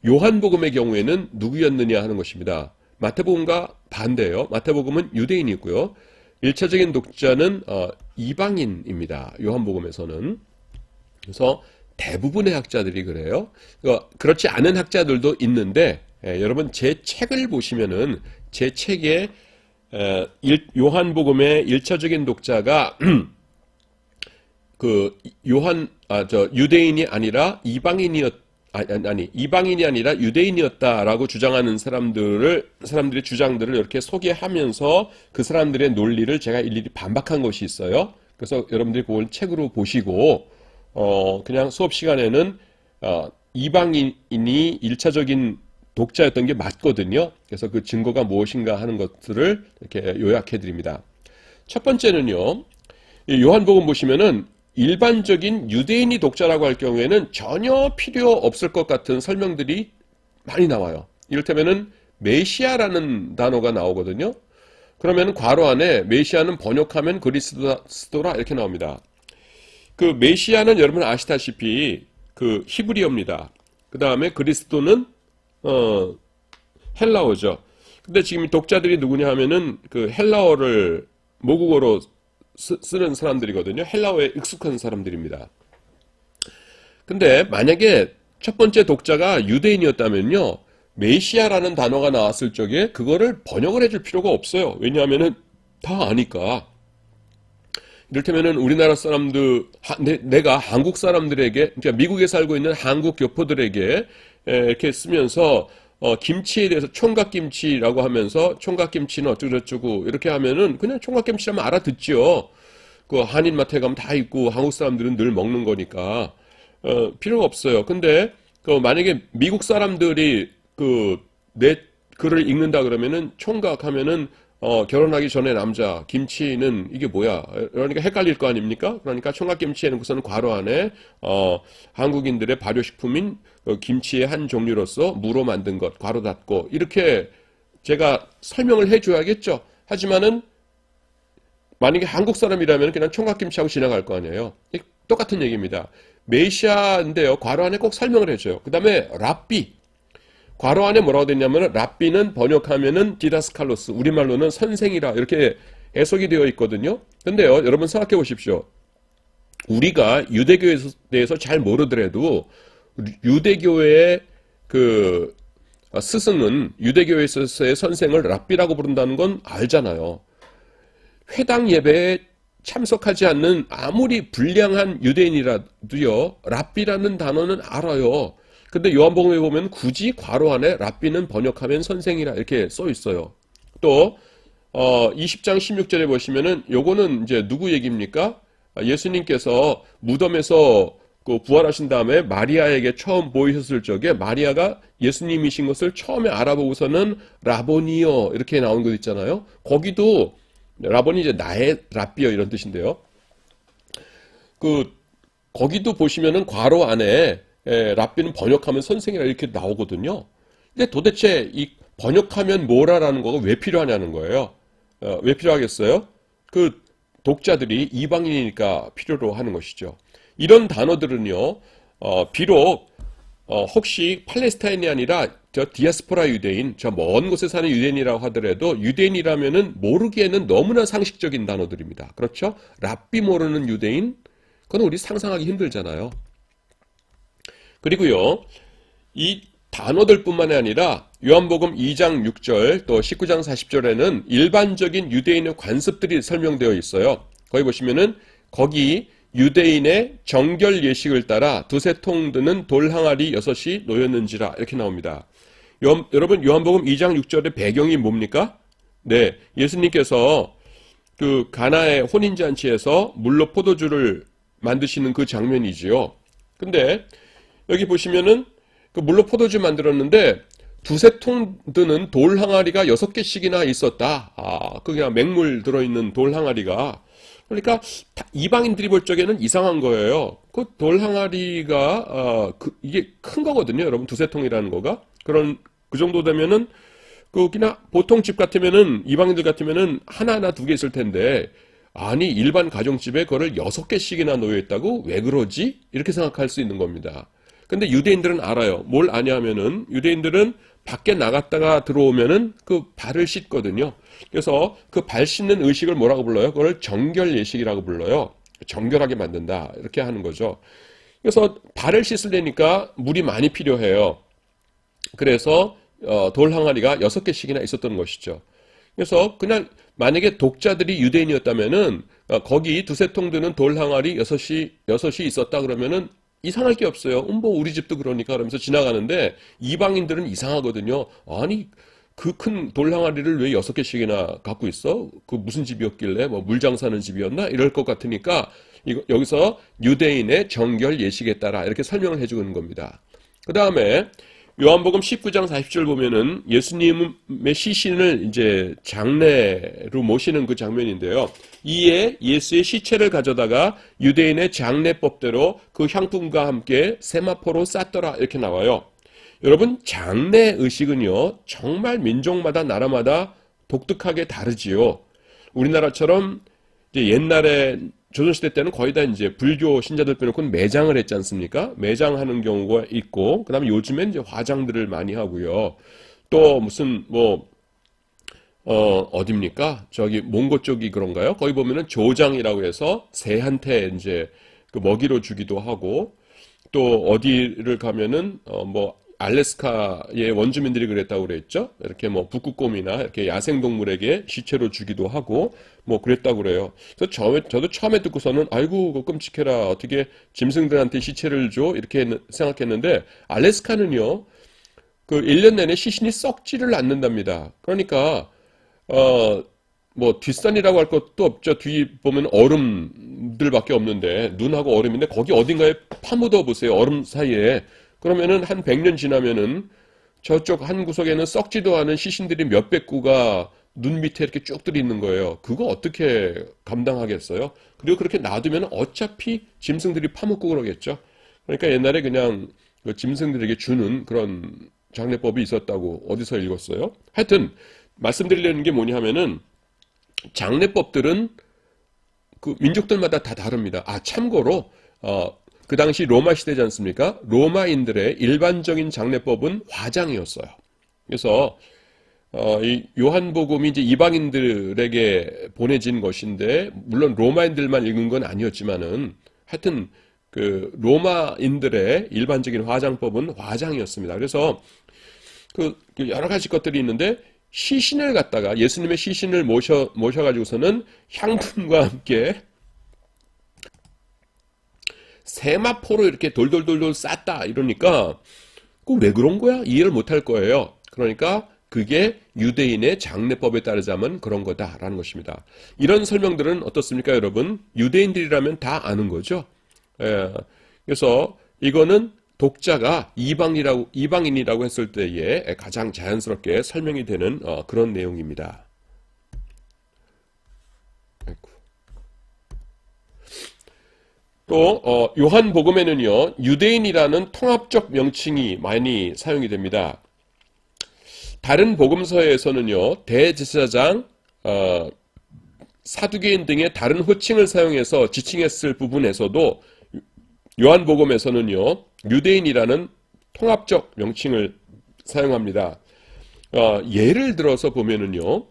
요한복음의 경우에는 누구였느냐 하는 것입니다. 마태복음과 반대예요. 마태복음은 유대인이고요. 1차적인 독자는 이방인입니다. 요한복음에서는. 그래서 대부분의 학자들이 그래요. 그렇지 않은 학자들도 있는데, 여러분 제 책을 보시면은 제 책에 요한복음의 1차적인 독자가 그 유대인이 아니라 이방인이 아니라 유대인이었다라고 주장하는 사람들의 주장들을 이렇게 소개하면서 그 사람들의 논리를 제가 일일이 반박한 것이 있어요. 그래서 여러분들이 그걸 책으로 보시고, 그냥 수업 시간에는 이방인이 1차적인 독자였던 게 맞거든요. 그래서 그 증거가 무엇인가 하는 것들을 이렇게 요약해 드립니다. 첫 번째는요, 이 요한복음 보시면은 일반적인 유대인이 독자라고 할 경우에는 전혀 필요 없을 것 같은 설명들이 많이 나와요. 이를테면은 메시아라는 단어가 나오거든요. 그러면 괄호 안에 메시아는 번역하면 그리스도라 이렇게 나옵니다. 그 메시아는 여러분 아시다시피 그 히브리어입니다. 그 다음에 그리스도는 헬라어죠. 근데 지금 독자들이 누구냐 하면은 그 헬라어를 모국어로 쓰는 사람들이거든요. 헬라어에 익숙한 사람들입니다. 근데 만약에 첫 번째 독자가 유대인이었다면요, 메시아라는 단어가 나왔을 적에 그거를 번역을 해줄 필요가 없어요. 왜냐하면은 다 아니까. 이를테면은 우리나라 사람들, 내가 한국 사람들에게, 그러니까 미국에 살고 있는 한국 교포들에게 이렇게 쓰면서 김치에 대해서 총각김치라고 하면서 총각김치는 어쩌고저쩌고 이렇게 하면은 그냥 총각김치라면 알아듣죠. 그 한인마트에 가면 다 있고 한국 사람들은 늘 먹는 거니까 필요가 없어요. 근데 만약에 미국 사람들이 내 글을 읽는다 그러면은 총각 하면은 결혼하기 전에 남자, 김치는 이게 뭐야? 그러니까 헷갈릴 거 아닙니까? 그러니까 총각김치에는 우선 괄호 안에 한국인들의 발효식품인 김치의 한 종류로서 무로 만든 것, 괄호 닫고 이렇게 제가 설명을 해줘야겠죠. 하지만은 만약에 한국 사람이라면 그냥 총각김치하고 지나갈 거 아니에요. 똑같은 얘기입니다. 메시아인데요, 괄호 안에 꼭 설명을 해줘요. 그 다음에 랍비. 괄호 안에 뭐라고 됐냐면 랍비는 번역하면은 디다스칼로스, 우리말로는 선생이라 이렇게 해석이 되어 있거든요. 근데요, 여러분 생각해 보십시오. 우리가 유대교에 대해서 잘 모르더라도 유대교의 그 스승은 유대교에서의 선생을 랍비라고 부른다는 건 알잖아요. 회당 예배에 참석하지 않는 아무리 불량한 유대인이라도요, 랍비라는 단어는 알아요. 근데 요한복음에 보면 굳이 괄호 안에 랍비는 번역하면 선생이라 이렇게 써 있어요. 또 20장 16절에 보시면은 요거는 이제 누구 얘기입니까? 예수님께서 무덤에서 그 부활하신 다음에 마리아에게 처음 보이셨을 적에 마리아가 예수님이신 것을 처음에 알아보고서는 라보니요 이렇게 나온 거 있잖아요. 거기도 라보니 이제 나의 랍비요 이런 뜻인데요. 거기도 보시면은 괄호 안에 랍비는 번역하면 선생이라 이렇게 나오거든요. 근데 도대체 이 번역하면 뭐라라는 거가 왜 필요하냐는 거예요. 왜 필요하겠어요? 독자들이 이방인이니까 필요로 하는 것이죠. 이런 단어들은요, 비록 혹시 팔레스타인이 아니라 저 디아스포라 유대인, 저 먼 곳에 사는 유대인이라고 하더라도 유대인이라면은 모르기에는 너무나 상식적인 단어들입니다. 그렇죠? 랍비 모르는 유대인, 그건 우리 상상하기 힘들잖아요. 그리고요, 이 단어들뿐만이 아니라 요한복음 2장 6절 또 19장 40절에는 일반적인 유대인의 관습들이 설명되어 있어요. 거기 보시면은 거기 유대인의 정결 예식을 따라 두세 통 드는 돌 항아리 6이 놓였는지라 이렇게 나옵니다. 여러분 요한복음 2장 6절의 배경이 뭡니까? 네, 예수님께서 그 가나의 혼인잔치에서 물로 포도주를 만드시는 그 장면이지요. 근데 여기 보시면은 그 물로 포도주 만들었는데 두세 통 드는 돌 항아리가 6개씩이나 있었다. 그게 맹물 들어있는 돌 항아리가. 그러니까 이방인들이 볼 적에는 이상한 거예요. 그 돌 항아리가 이게 큰 거거든요. 여러분 두세 통이라는 거가. 그 정도 되면은 그냥 보통 집 같으면은 이방인들 같으면은 하나하나 2개 있을 텐데 아니 일반 가정집에 그거를 6개씩이나 놓여 있다고 왜 그러지? 이렇게 생각할 수 있는 겁니다. 근데 유대인들은 알아요. 뭘 아냐면은 유대인들은 밖에 나갔다가 들어오면은 그 발을 씻거든요. 그래서 그 발 씻는 의식을 뭐라고 불러요? 그걸 정결 예식이라고 불러요. 정결하게 만든다. 이렇게 하는 거죠. 그래서 발을 씻으려니까 물이 많이 필요해요. 그래서 돌 항아리가 6개씩이나 있었던 것이죠. 그래서 그냥 만약에 독자들이 유대인이었다면은 거기 두세 통 드는 돌 항아리 6이 있었다 그러면은 이상할 게 없어요. 뭐 우리 집도 그러니까 그러면서 지나가는데 이방인들은 이상하거든요. 아니 그 큰 돌 항아리를 왜 6개씩이나 갖고 있어? 그 무슨 집이었길래 뭐 물장 사는 집이었나? 이럴 것 같으니까 여기서 유대인의 정결 예식에 따라 이렇게 설명을 해주는 겁니다. 그 다음에 요한복음 19장 40절 보면은 예수님의 시신을 이제 장례로 모시는 그 장면인데요. 이에 예수의 시체를 가져다가 유대인의 장례법대로 그 향품과 함께 세마포로 쌌더라 이렇게 나와요. 여러분 장례 의식은요 정말 민족마다 나라마다 독특하게 다르지요. 우리나라처럼 이제 옛날에 조선시대 때는 거의 다 이제 불교 신자들 빼놓고는 매장을 했지 않습니까? 매장하는 경우가 있고, 그 다음에 요즘엔 이제 화장들을 많이 하고요. 또 무슨, 어딥니까? 저기 몽고 쪽이 그런가요? 거기 보면은 조장이라고 해서 새한테 이제 그 먹이로 주기도 하고, 또 어디를 가면은, 알래스카의 원주민들이 그랬다고 그랬죠? 이렇게 북극곰이나 이렇게 야생동물에게 시체로 주기도 하고, 그랬다고 그래요. 그래서 저도 처음에 듣고서는, 아이고, 그거 끔찍해라. 어떻게 짐승들한테 시체를 줘? 이렇게 생각했는데, 알래스카는요, 그 1년 내내 시신이 썩지를 않는답니다. 그러니까, 뒷산이라고 할 것도 없죠. 뒤 보면 얼음들밖에 없는데, 눈하고 얼음인데, 거기 어딘가에 파묻어 보세요. 얼음 사이에. 그러면은 한 100년 지나면은 저쪽 한 구석에는 썩지도 않은 시신들이 몇백 구가 눈 밑에 이렇게 쭉 들어 있는 거예요. 그거 어떻게 감당하겠어요? 그리고 그렇게 놔두면 어차피 짐승들이 파먹고 그러겠죠. 그러니까 옛날에 그냥 그 짐승들에게 주는 그런 장례법이 있었다고 어디서 읽었어요? 하여튼 말씀드리려는 게 뭐냐 하면은 장례법들은 그 민족들마다 다 다릅니다. 참고로 그 당시 로마 시대지 않습니까? 로마인들의 일반적인 장례법은 화장이었어요. 그래서 이 요한복음이 이제 이방인들에게 보내진 것인데 물론 로마인들만 읽은 건 아니었지만은 하여튼 그 로마인들의 일반적인 화장법은 화장이었습니다. 그래서 그 여러 가지 것들이 있는데 시신을 갖다가 예수님의 시신을 모셔가지고서는 향품과 함께 세마포로 이렇게 돌돌돌돌 쌌다 이러니까 그 왜 그런 거야? 이해를 못할 거예요. 그러니까 그게 유대인의 장례법에 따르자면 그런 거다라는 것입니다. 이런 설명들은 어떻습니까, 여러분? 유대인들이라면 다 아는 거죠. 그래서 이거는 독자가 이방인이라고 했을 때에 가장 자연스럽게 설명이 되는 그런 내용입니다. 또 요한복음에는요, 유대인이라는 통합적 명칭이 많이 사용이 됩니다. 다른 복음서에서는요, 대제사장, 사두개인 등의 다른 호칭을 사용해서 지칭했을 부분에서도 요한복음에서는요, 유대인이라는 통합적 명칭을 사용합니다. 예를 들어서 보면은요,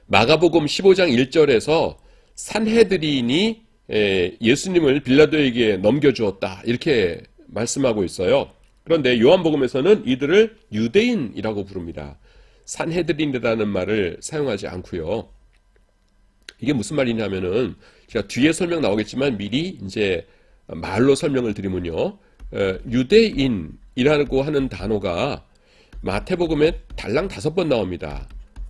마가복음 15장 1절에서 산헤드린이 예수님을 빌라도에게 넘겨주었다, 이렇게 말씀하고 있어요. 그런데 요한복음에서는 이들을 유대인이라고 부릅니다. 산헤드린이라는 말을 사용하지 않고요. 이게 무슨 말이냐면은 제가 뒤에 설명 나오겠지만 미리 이제 말로 설명을 드리면요, 유대인이라고 하는 단어가 마태복음에 달랑 5번 나옵니다.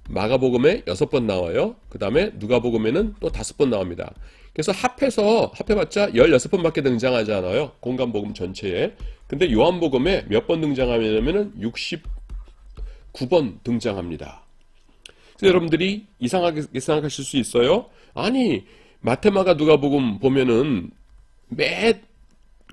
마가복음에 6번 나와요. 그 다음에 누가복음에는 또 5번 나옵니다. 그래서 합해봤자 16번밖에 등장하지 않아요, 공간복음 전체에. 근데 요한복음에 몇 번 등장하냐면은 69번 등장합니다. 그래서 여러분들이 이상하게 생각하실 수 있어요. 아니, 마태, 마가, 누가복음 보면은 매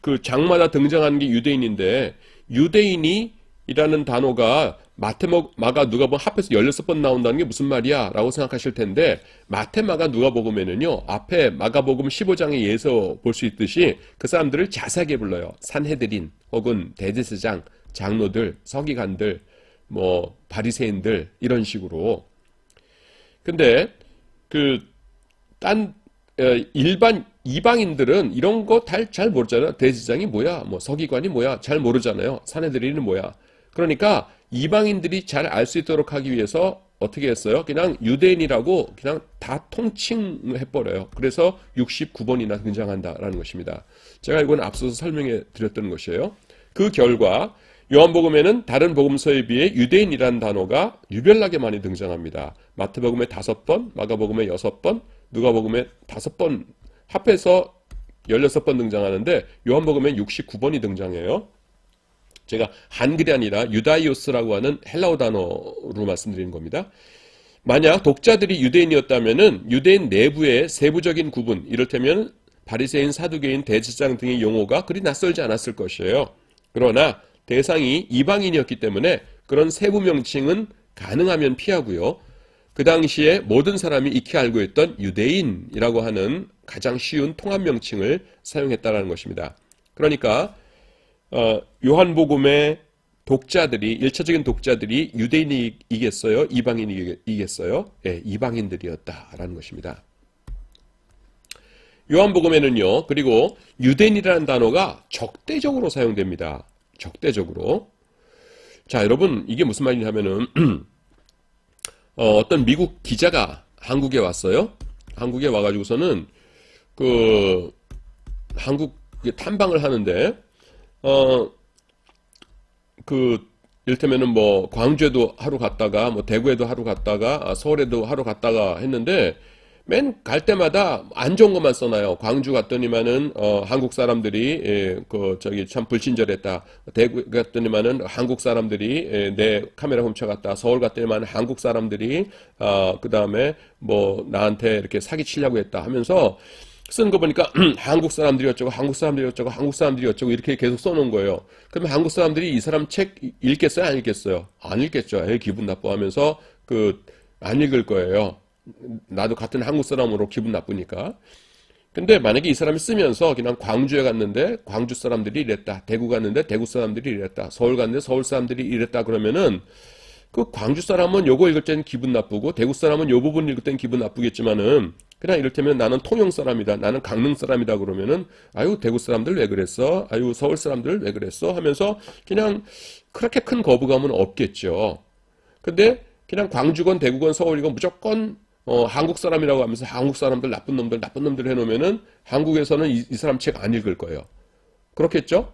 그 장마다 등장하는 게 유대인인데, 유대인이라는 단어가 마태, 마가, 누가복음 합해서 16번 나온다는 게 무슨 말이야? 라고 생각하실 텐데, 마태, 마가, 누가복음에는요, 앞에 마가복음 15장에 예서 볼 수 있듯이 그 사람들을 자세하게 불러요. 산헤드린 혹은 대제사장, 장로들, 서기관들, 뭐 바리새인들, 이런 식으로. 근데 일반 이방인들은 이런 거 잘 모르잖아요. 대제사장이 뭐야, 뭐 서기관이 뭐야, 잘 모르잖아요. 산헤드린이 뭐야. 그러니까 이방인들이 잘 알 수 있도록 하기 위해서 어떻게 했어요? 그냥 유대인이라고 그냥 다 통칭해버려요. 그래서 69번이나 등장한다라는 것입니다. 제가 이건 앞서서 설명해 드렸던 것이에요. 그 결과 요한복음에는 다른 복음서에 비해 유대인이라는 단어가 유별나게 많이 등장합니다. 마태복음에 5번, 마가복음에 6번, 누가복음에 5번, 합해서 16번 등장하는데 요한복음에 69번이 등장해요. 제가 한글이 아니라 유다이오스라고 하는 헬라어 단어로 말씀드리는 겁니다. 만약 독자들이 유대인이었다면 유대인 내부의 세부적인 구분, 이를테면 바리새인, 사두개인, 대제사장 등의 용어가 그리 낯설지 않았을 것이에요. 그러나 대상이 이방인이었기 때문에 그런 세부 명칭은 가능하면 피하고요. 그 당시에 모든 사람이 익히 알고 있던 유대인이라고 하는 가장 쉬운 통합 명칭을 사용했다는 것입니다. 그러니까 요한복음의 독자들이, 1차적인 독자들이 유대인이겠어요? 이방인이겠어요? 네, 이방인들이었다라는 것입니다. 요한복음에는요, 그리고 유대인이라는 단어가 적대적으로 사용됩니다. 적대적으로. 자, 여러분, 이게 무슨 말이냐면은 어떤 미국 기자가 한국에 왔어요. 한국에 와가지고서는 한국 탐방을 하는데 이를테면은 뭐 광주에도 하루 갔다가 뭐 대구에도 하루 갔다가 서울에도 하루 갔다가 했는데 맨 갈 때마다 안 좋은 것만 써놔요. 광주 갔더니만은 한국 사람들이 참 불친절했다. 대구 갔더니만은 한국 사람들이 내 카메라 훔쳐갔다. 서울 갔더니만은 한국 사람들이 그다음에 뭐 나한테 이렇게 사기 치려고 했다 하면서 쓴 거 보니까 한국 사람들이 어쩌고 한국 사람들이 어쩌고 한국 사람들이 어쩌고 이렇게 계속 써놓은 거예요. 그러면 한국 사람들이 이 사람 책 읽겠어요? 안 읽겠어요? 안 읽겠죠. 기분 나빠하면서 안 읽을 거예요. 나도 같은 한국 사람으로 기분 나쁘니까. 근데 만약에 이 사람이 쓰면서 그냥 광주에 갔는데 광주 사람들이 이랬다. 대구 갔는데 대구 사람들이 이랬다. 서울 갔는데 서울 사람들이 이랬다. 그러면은 그 광주 사람은 요거 읽을 때는 기분 나쁘고 대구 사람은 요 부분 읽을 때는 기분 나쁘겠지만은 그냥 이를테면 나는 통영 사람이다. 나는 강릉 사람이다. 그러면은 아유 대구 사람들 왜 그랬어? 아유 서울 사람들 왜 그랬어? 하면서 그냥 그렇게 큰 거부감은 없겠죠. 근데 그냥 광주건 대구건 서울이건 무조건 한국 사람이라고 하면서 한국 사람들 나쁜 놈들 해놓으면은 한국에서는 이 사람 책 안 읽을 거예요. 그렇겠죠?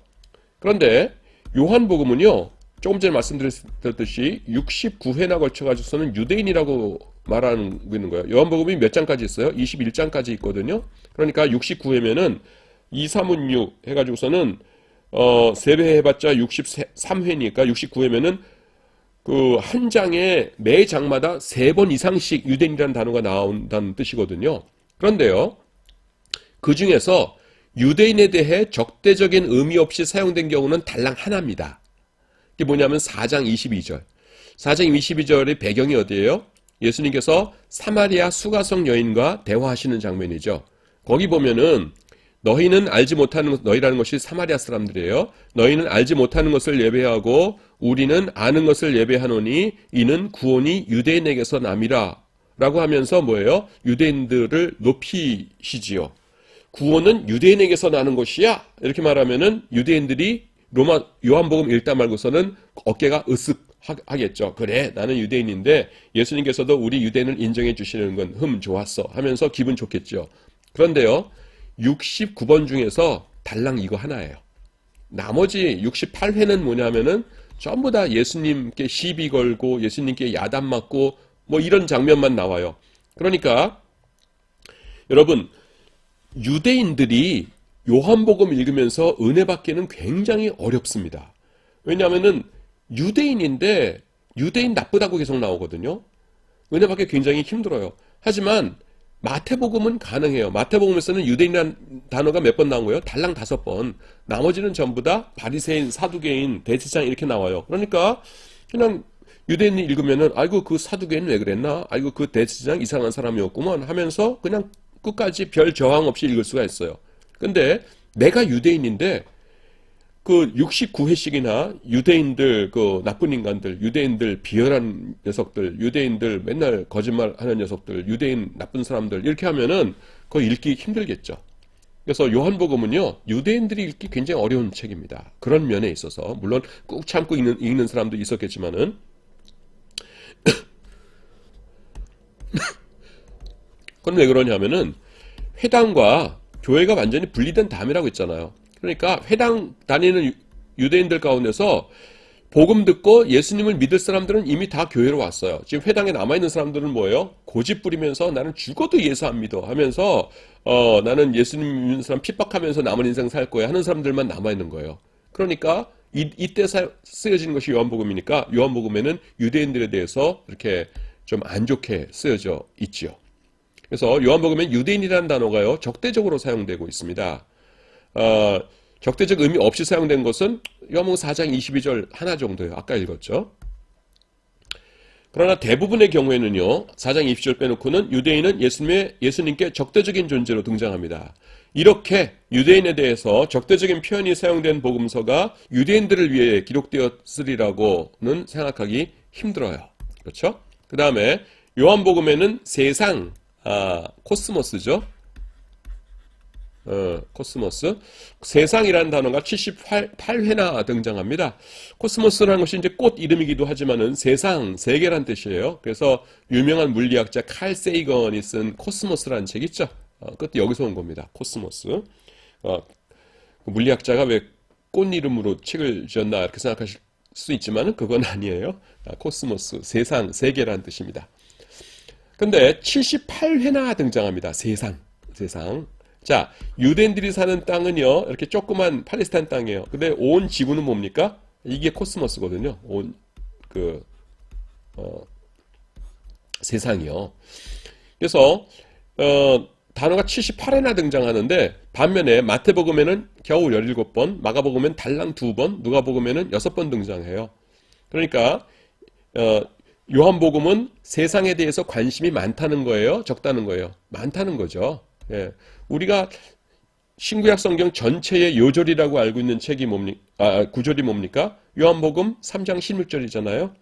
그런데 요한복음은요, 조금 전에 말씀드렸듯이 69회나 걸쳐가지고서는 유대인이라고 말하고 있는 거예요. 요한복음이 몇 장까지 있어요? 21장까지 있거든요. 그러니까 69회면은 2, 3은 6 해가지고서는 3배 해봤자 63회니까 69회면은 그 한 장에 매 장마다 3번 이상씩 유대인이라는 단어가 나온다는 뜻이거든요. 그런데요, 그 중에서 유대인에 대해 적대적인 의미 없이 사용된 경우는 달랑 하나입니다. 이게 뭐냐면 4장 22절. 4장 22절의 배경이 어디예요? 예수님께서 사마리아 수가성 여인과 대화하시는 장면이죠. 거기 보면은 너희는 알지 못하는 너희라는 것이 사마리아 사람들이에요. 너희는 알지 못하는 것을 예배하고 우리는 아는 것을 예배하노니 이는 구원이 유대인에게서 남이라 라고 하면서 뭐예요? 유대인들을 높이시지요. 구원은 유대인에게서 나는 것이야. 이렇게 말하면은 유대인들이 로마 요한복음 읽다 말고서는 어깨가 으쓱하겠죠. 그래, 나는 유대인인데 예수님께서도 우리 유대인을 인정해 주시는 건 좋았어 하면서 기분 좋겠죠. 그런데요, 69번 중에서 달랑 이거 하나예요. 나머지 68회는 뭐냐면은 전부 다 예수님께 시비 걸고 예수님께 야단 맞고 뭐 이런 장면만 나와요. 그러니까 여러분, 유대인들이 요한복음 읽으면서 은혜 받기는 굉장히 어렵습니다. 왜냐하면은 유대인인데 유대인 나쁘다고 계속 나오거든요. 은혜 받기 굉장히 힘들어요. 하지만 마태복음은 가능해요. 마태복음에서는 유대인이라는 단어가 몇 번 나온 거예요? 달랑 5번. 나머지는 전부 다 바리새인, 사두개인, 대제사장 이렇게 나와요. 그러니까 그냥 유대인이 읽으면은 아이고 그 사두개인 왜 그랬나? 아이고 그 대제사장 이상한 사람이었구먼 하면서 그냥 끝까지 별 저항 없이 읽을 수가 있어요. 근데 내가 유대인인데 그 69회씩이나 유대인들 그 나쁜 인간들, 유대인들 비열한 녀석들, 유대인들 맨날 거짓말하는 녀석들, 유대인 나쁜 사람들 이렇게 하면은 그거 읽기 힘들겠죠. 그래서 요한복음은요, 유대인들이 읽기 굉장히 어려운 책입니다. 그런 면에 있어서 물론 꾹 참고 읽는 사람도 있었겠지만은 그건 왜 그러냐면은 회당과 교회가 완전히 분리된 담이라고 했잖아요. 그러니까 회당 다니는 유대인들 가운데서 복음 듣고 예수님을 믿을 사람들은 이미 다 교회로 왔어요. 지금 회당에 남아있는 사람들은 뭐예요? 고집 부리면서 나는 죽어도 예수 안 믿어 하면서 나는 예수님 믿는 사람 핍박하면서 남은 인생 살 거야 하는 사람들만 남아있는 거예요. 그러니까 이때 쓰여진 것이 요한복음이니까 요한복음에는 유대인들에 대해서 이렇게 좀 안 좋게 쓰여져 있지요. 그래서 요한복음엔 유대인이라는 단어가요, 적대적으로 사용되고 있습니다. 적대적 의미 없이 사용된 것은 요한복음 4장 22절 하나 정도예요. 아까 읽었죠. 그러나 대부분의 경우에는요, 4장 20절 빼놓고는 유대인은 예수님께 적대적인 존재로 등장합니다. 이렇게 유대인에 대해서 적대적인 표현이 사용된 복음서가 유대인들을 위해 기록되었으리라고는 생각하기 힘들어요. 그렇죠? 그 다음에 요한복음에는 세상, 코스모스죠. 코스모스. 세상이라는 단어가 78회나 등장합니다. 코스모스라는 것이 이제 꽃 이름이기도 하지만은 세상, 세계란 뜻이에요. 그래서 유명한 물리학자 칼 세이건이 쓴 코스모스라는 책 있죠. 그것도 여기서 온 겁니다. 코스모스. 그 물리학자가 왜 꽃 이름으로 책을 지었나 이렇게 생각하실 수 있지만은 그건 아니에요. 코스모스, 세상, 세계란 뜻입니다. 근데 78회나 등장합니다. 세상. 자, 유대인들이 사는 땅은요, 이렇게 조그만 팔레스타인 땅이에요. 근데 온 지구는 뭡니까? 이게 코스모스거든요. 세상이요. 그래서, 단어가 78회나 등장하는데, 반면에 마태복음에는 겨우 17번, 마가복음에는 달랑 2번, 누가복음에는 6번 등장해요. 그러니까, 요한복음은 세상에 대해서 관심이 많다는 거예요? 적다는 거예요? 많다는 거죠. 예. 우리가 신구약 성경 전체의 요절이라고 알고 있는 책이 구절이 뭡니까? 요한복음 3장 16절이잖아요.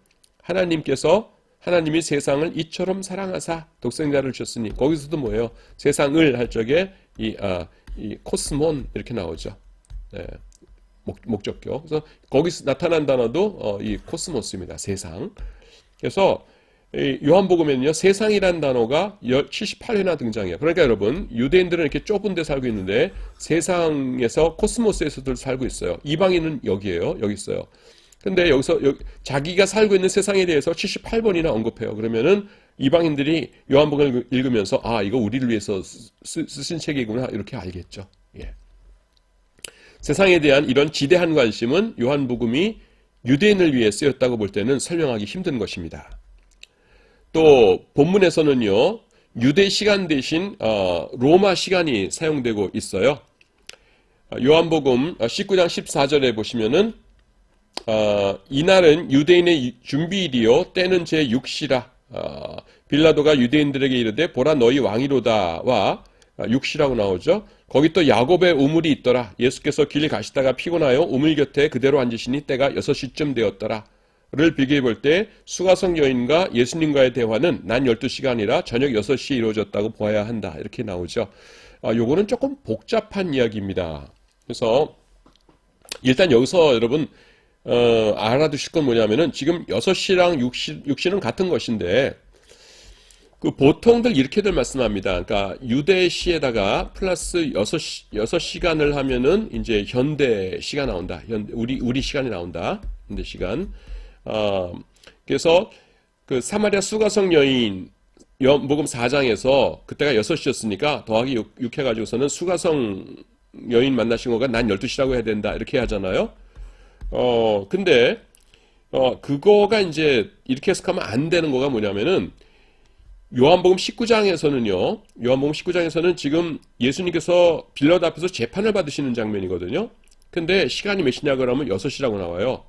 하나님이 세상을 이처럼 사랑하사 독생자를 주셨으니, 거기서도 뭐예요? 세상을 할 적에 이 코스몬 이렇게 나오죠. 예. 목적격. 그래서 거기서 나타난 단어도 이 코스모스입니다. 세상. 그래서 요한복음에는요, 세상이라는 단어가 78회나 등장해요. 그러니까 여러분, 유대인들은 이렇게 좁은 데 살고 있는데 세상에서 코스모스에서도 살고 있어요. 이방인은 여기에요. 여기 있어요. 근데 여기서 자기가 살고 있는 세상에 대해서 78번이나 언급해요. 그러면은 이방인들이 요한복음을 읽으면서 아, 이거 우리를 위해서 쓰신 책이구나 이렇게 알겠죠. 예. 세상에 대한 이런 지대한 관심은 요한복음이 유대인을 위해 쓰였다고 볼 때는 설명하기 힘든 것입니다. 또 본문에서는요, 유대 시간 대신 로마 시간이 사용되고 있어요. 요한복음 19장 14절에 보시면은 이날은 유대인의 준비일이요 때는 제 6시라. 빌라도가 유대인들에게 이르되 보라 너희 왕이로다와 6시라고 나오죠. 거기 또 야곱의 우물이 있더라. 예수께서 길 가시다가 피곤하여 우물 곁에 그대로 앉으시니 때가 6시쯤 되었더라. 를 비교해 볼 때 수가성 여인과 예수님과의 대화는 난 12시가 아니라 저녁 6시에 이루어졌다고 보아야 한다. 이렇게 나오죠. 요거는 조금 복잡한 이야기입니다. 그래서 일단 여기서 여러분 알아두실 건 뭐냐면은 지금 6시랑 6시는 같은 것인데 그 보통들 이렇게들 말씀합니다. 그러니까 유대시에다가 플러스 6시간을 하면은 이제 현대 시가 나온다. 우리 시간이 나온다. 현대 시간. 그래서 그 사마리아 수가성 여인 요한복음 4장에서 그때가 6시였으니까 더하기 6 해가지고서는 수가성 여인 만나신 거가 난 12시라고 해야 된다. 이렇게 하잖아요. 근데 그거가 이제 이렇게 해석하면 안 되는 거가 뭐냐면은 요한복음 19장에서는 지금 예수님께서 빌라도 앞에서 재판을 받으시는 장면이거든요. 근데 시간이 몇 시냐 그러면 6시라고 나와요.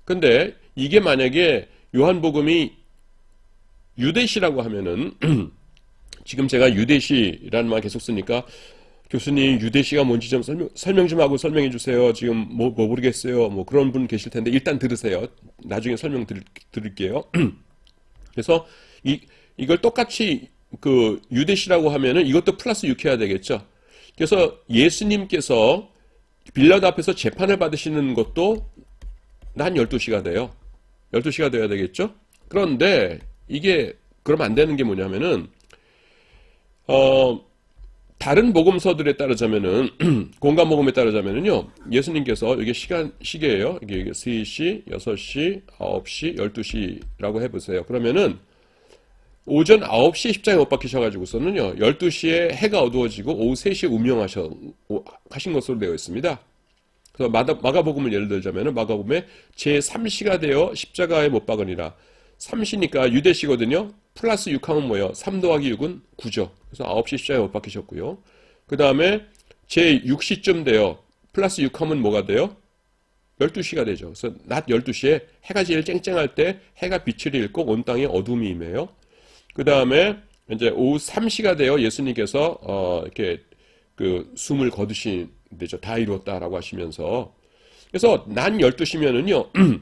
근데 이게 만약에 요한복음이 유대시라고 하면은 지금 제가 유대시라는 말 계속 쓰니까 교수님 유대시가 뭔지 좀 설명 좀 하고 설명해 주세요. 지금 뭐 모르겠어요. 뭐 그런 분 계실 텐데 일단 들으세요. 나중에 설명 드릴게요. 그래서 이걸 똑같이 그 유대시라고 하면은 이것도 플러스 6 해야 되겠죠. 그래서 예수님께서 빌라도 앞에서 재판을 받으시는 것도 난 12시가 돼요. 12시가 돼야 되겠죠? 그런데 이게 그러면 안 되는 게 뭐냐면은 다른 복음서들에 따르자면은 공간복음에 따르자면은요. 예수님께서 이게 시계예요. 이게 3시, 6시, 9시, 12시라고 해 보세요. 그러면은 오전 9시에 십자가에 못 박히셔가지고서는요, 12시에 해가 어두워지고 오후 3시에 운명하신 것으로 되어 있습니다. 그래서 마가복음을 예를 들자면 마가복음에 제3시가 되어 십자가에 못 박으니라. 3시니까 유대시거든요. 플러스 6하면 뭐예요? 3 더하기 6은 9죠. 그래서 9시 십자가에 못 박히셨고요. 그 다음에 제6시쯤 돼요. 플러스 6하면 뭐가 돼요? 12시가 되죠. 그래서 낮 12시에 해가 제일 쨍쨍할 때 해가 빛을 잃고 온 땅에 어둠이 임해요. 그 다음에 이제 오후 3시가 되어 예수님께서 이렇게 그 숨을 거두신 데죠. 다 이루었다라고 하시면서. 그래서 난 12시면은요.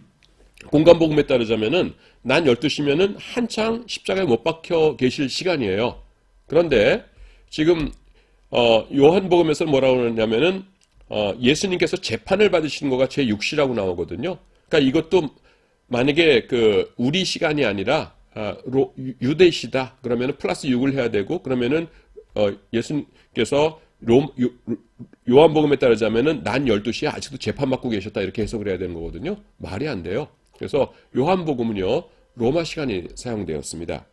공간복음에 따르자면은 난 12시면은 한창 십자가에 못 박혀 계실 시간이에요. 그런데 지금 요한복음에서 뭐라고 그러냐면은 예수님께서 재판을 받으신 거가 제6시라고 나오거든요. 그러니까 이것도 만약에 그 우리 시간이 아니라 유대시다. 그러면은 플러스 6을 해야 되고, 그러면은 예수님께서 요한복음에 따르자면은 난 12시에 아직도 재판받고 계셨다. 이렇게 해석을 해야 되는 거거든요. 말이 안 돼요. 그래서 요한복음은요, 로마 시간이 사용되었습니다.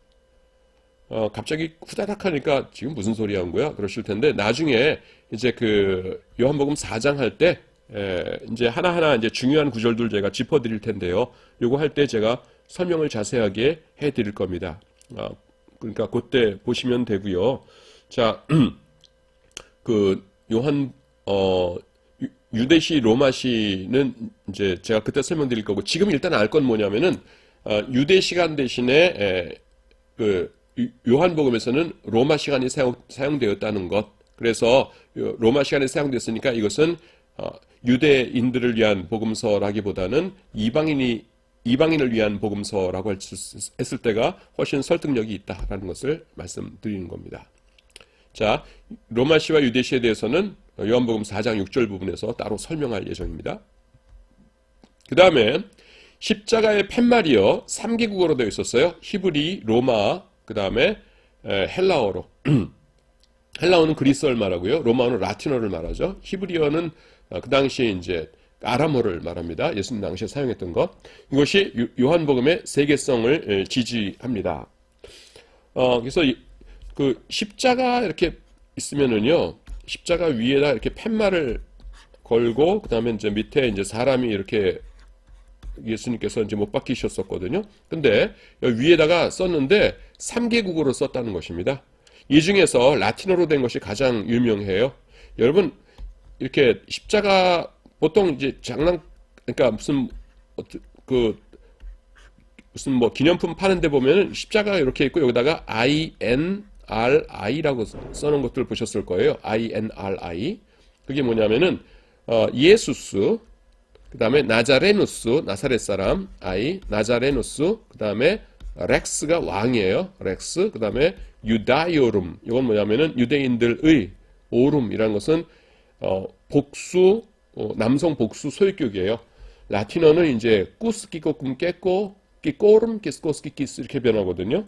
갑자기 후다닥 하니까 지금 무슨 소리 한 거야? 그러실 텐데, 나중에 이제 그 요한복음 4장 할 때, 이제 하나하나 이제 중요한 구절들 제가 짚어드릴 텐데요. 요거 할 때 제가 설명을 자세하게 해드릴 겁니다. 그러니까 그때 보시면 되고요. 자, 그 유대시, 로마시는 이제 제가 그때 설명드릴 거고, 지금 일단 알 건 뭐냐면은 유대 시간 대신에 그 요한복음에서는 로마 시간이 사용되었다는 것. 그래서 로마 시간이 사용됐으니까 이것은 유대인들을 위한 복음서라기보다는 이방인을 위한 복음서라고 했을 때가 훨씬 설득력이 있다라는 것을 말씀드리는 겁니다. 자, 로마시와 유대시에 대해서는 요한복음 4장 6절 부분에서 따로 설명할 예정입니다. 그 다음에 십자가의 팻말이요 3개국어로 되어 있었어요. 히브리, 로마, 그 다음에 헬라어로. 헬라어는 그리스어를 말하고요. 로마어는 라틴어를 말하죠. 히브리어는 그 당시에 이제 아람어를 말합니다. 예수님 당시에 사용했던 것. 이것이 요한복음의 세계성을 지지합니다. 그래서 그 십자가 이렇게 있으면은요, 십자가 위에다 이렇게 팻말을 걸고, 그 다음에 이제 밑에 이제 사람이 이렇게 예수님께서 이제 못 박히셨었거든요. 근데 여기 위에다가 썼는데 3개국어로 썼다는 것입니다. 이 중에서 라틴어로 된 것이 가장 유명해요. 여러분, 이렇게 십자가 보통 이제 그러니까 무슨 뭐 기념품 파는 데 보면은 십자가가 이렇게 있고 여기다가 INRI라고 써놓은 것들 보셨을 거예요. INRI. 그게 뭐냐면은 예수스, 그 다음에 나자레누스, 나사렛 사람, 나자레누스, 그 다음에 렉스가 왕이에요. 렉스, 그 다음에 유다이오름. 이건 뭐냐면은 유대인들의 오름이라는 것은 복수, 남성 복수 소유격이에요. 라틴어는 이제 꾸스키코쿰 깨꼬, 끼꼬름, 끼스코스키키스 이렇게 변하거든요.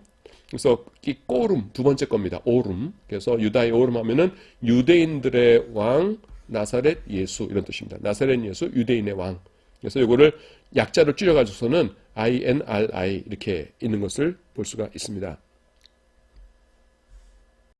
그래서 끼꼬름 두 번째 겁니다. 오름. 그래서 유다이 오름 하면은 유대인들의 왕, 나사렛 예수 이런 뜻입니다. 나사렛 예수, 유대인의 왕. 그래서 이거를 약자로 줄여가지고서는 INRI 이렇게 있는 것을 볼 수가 있습니다.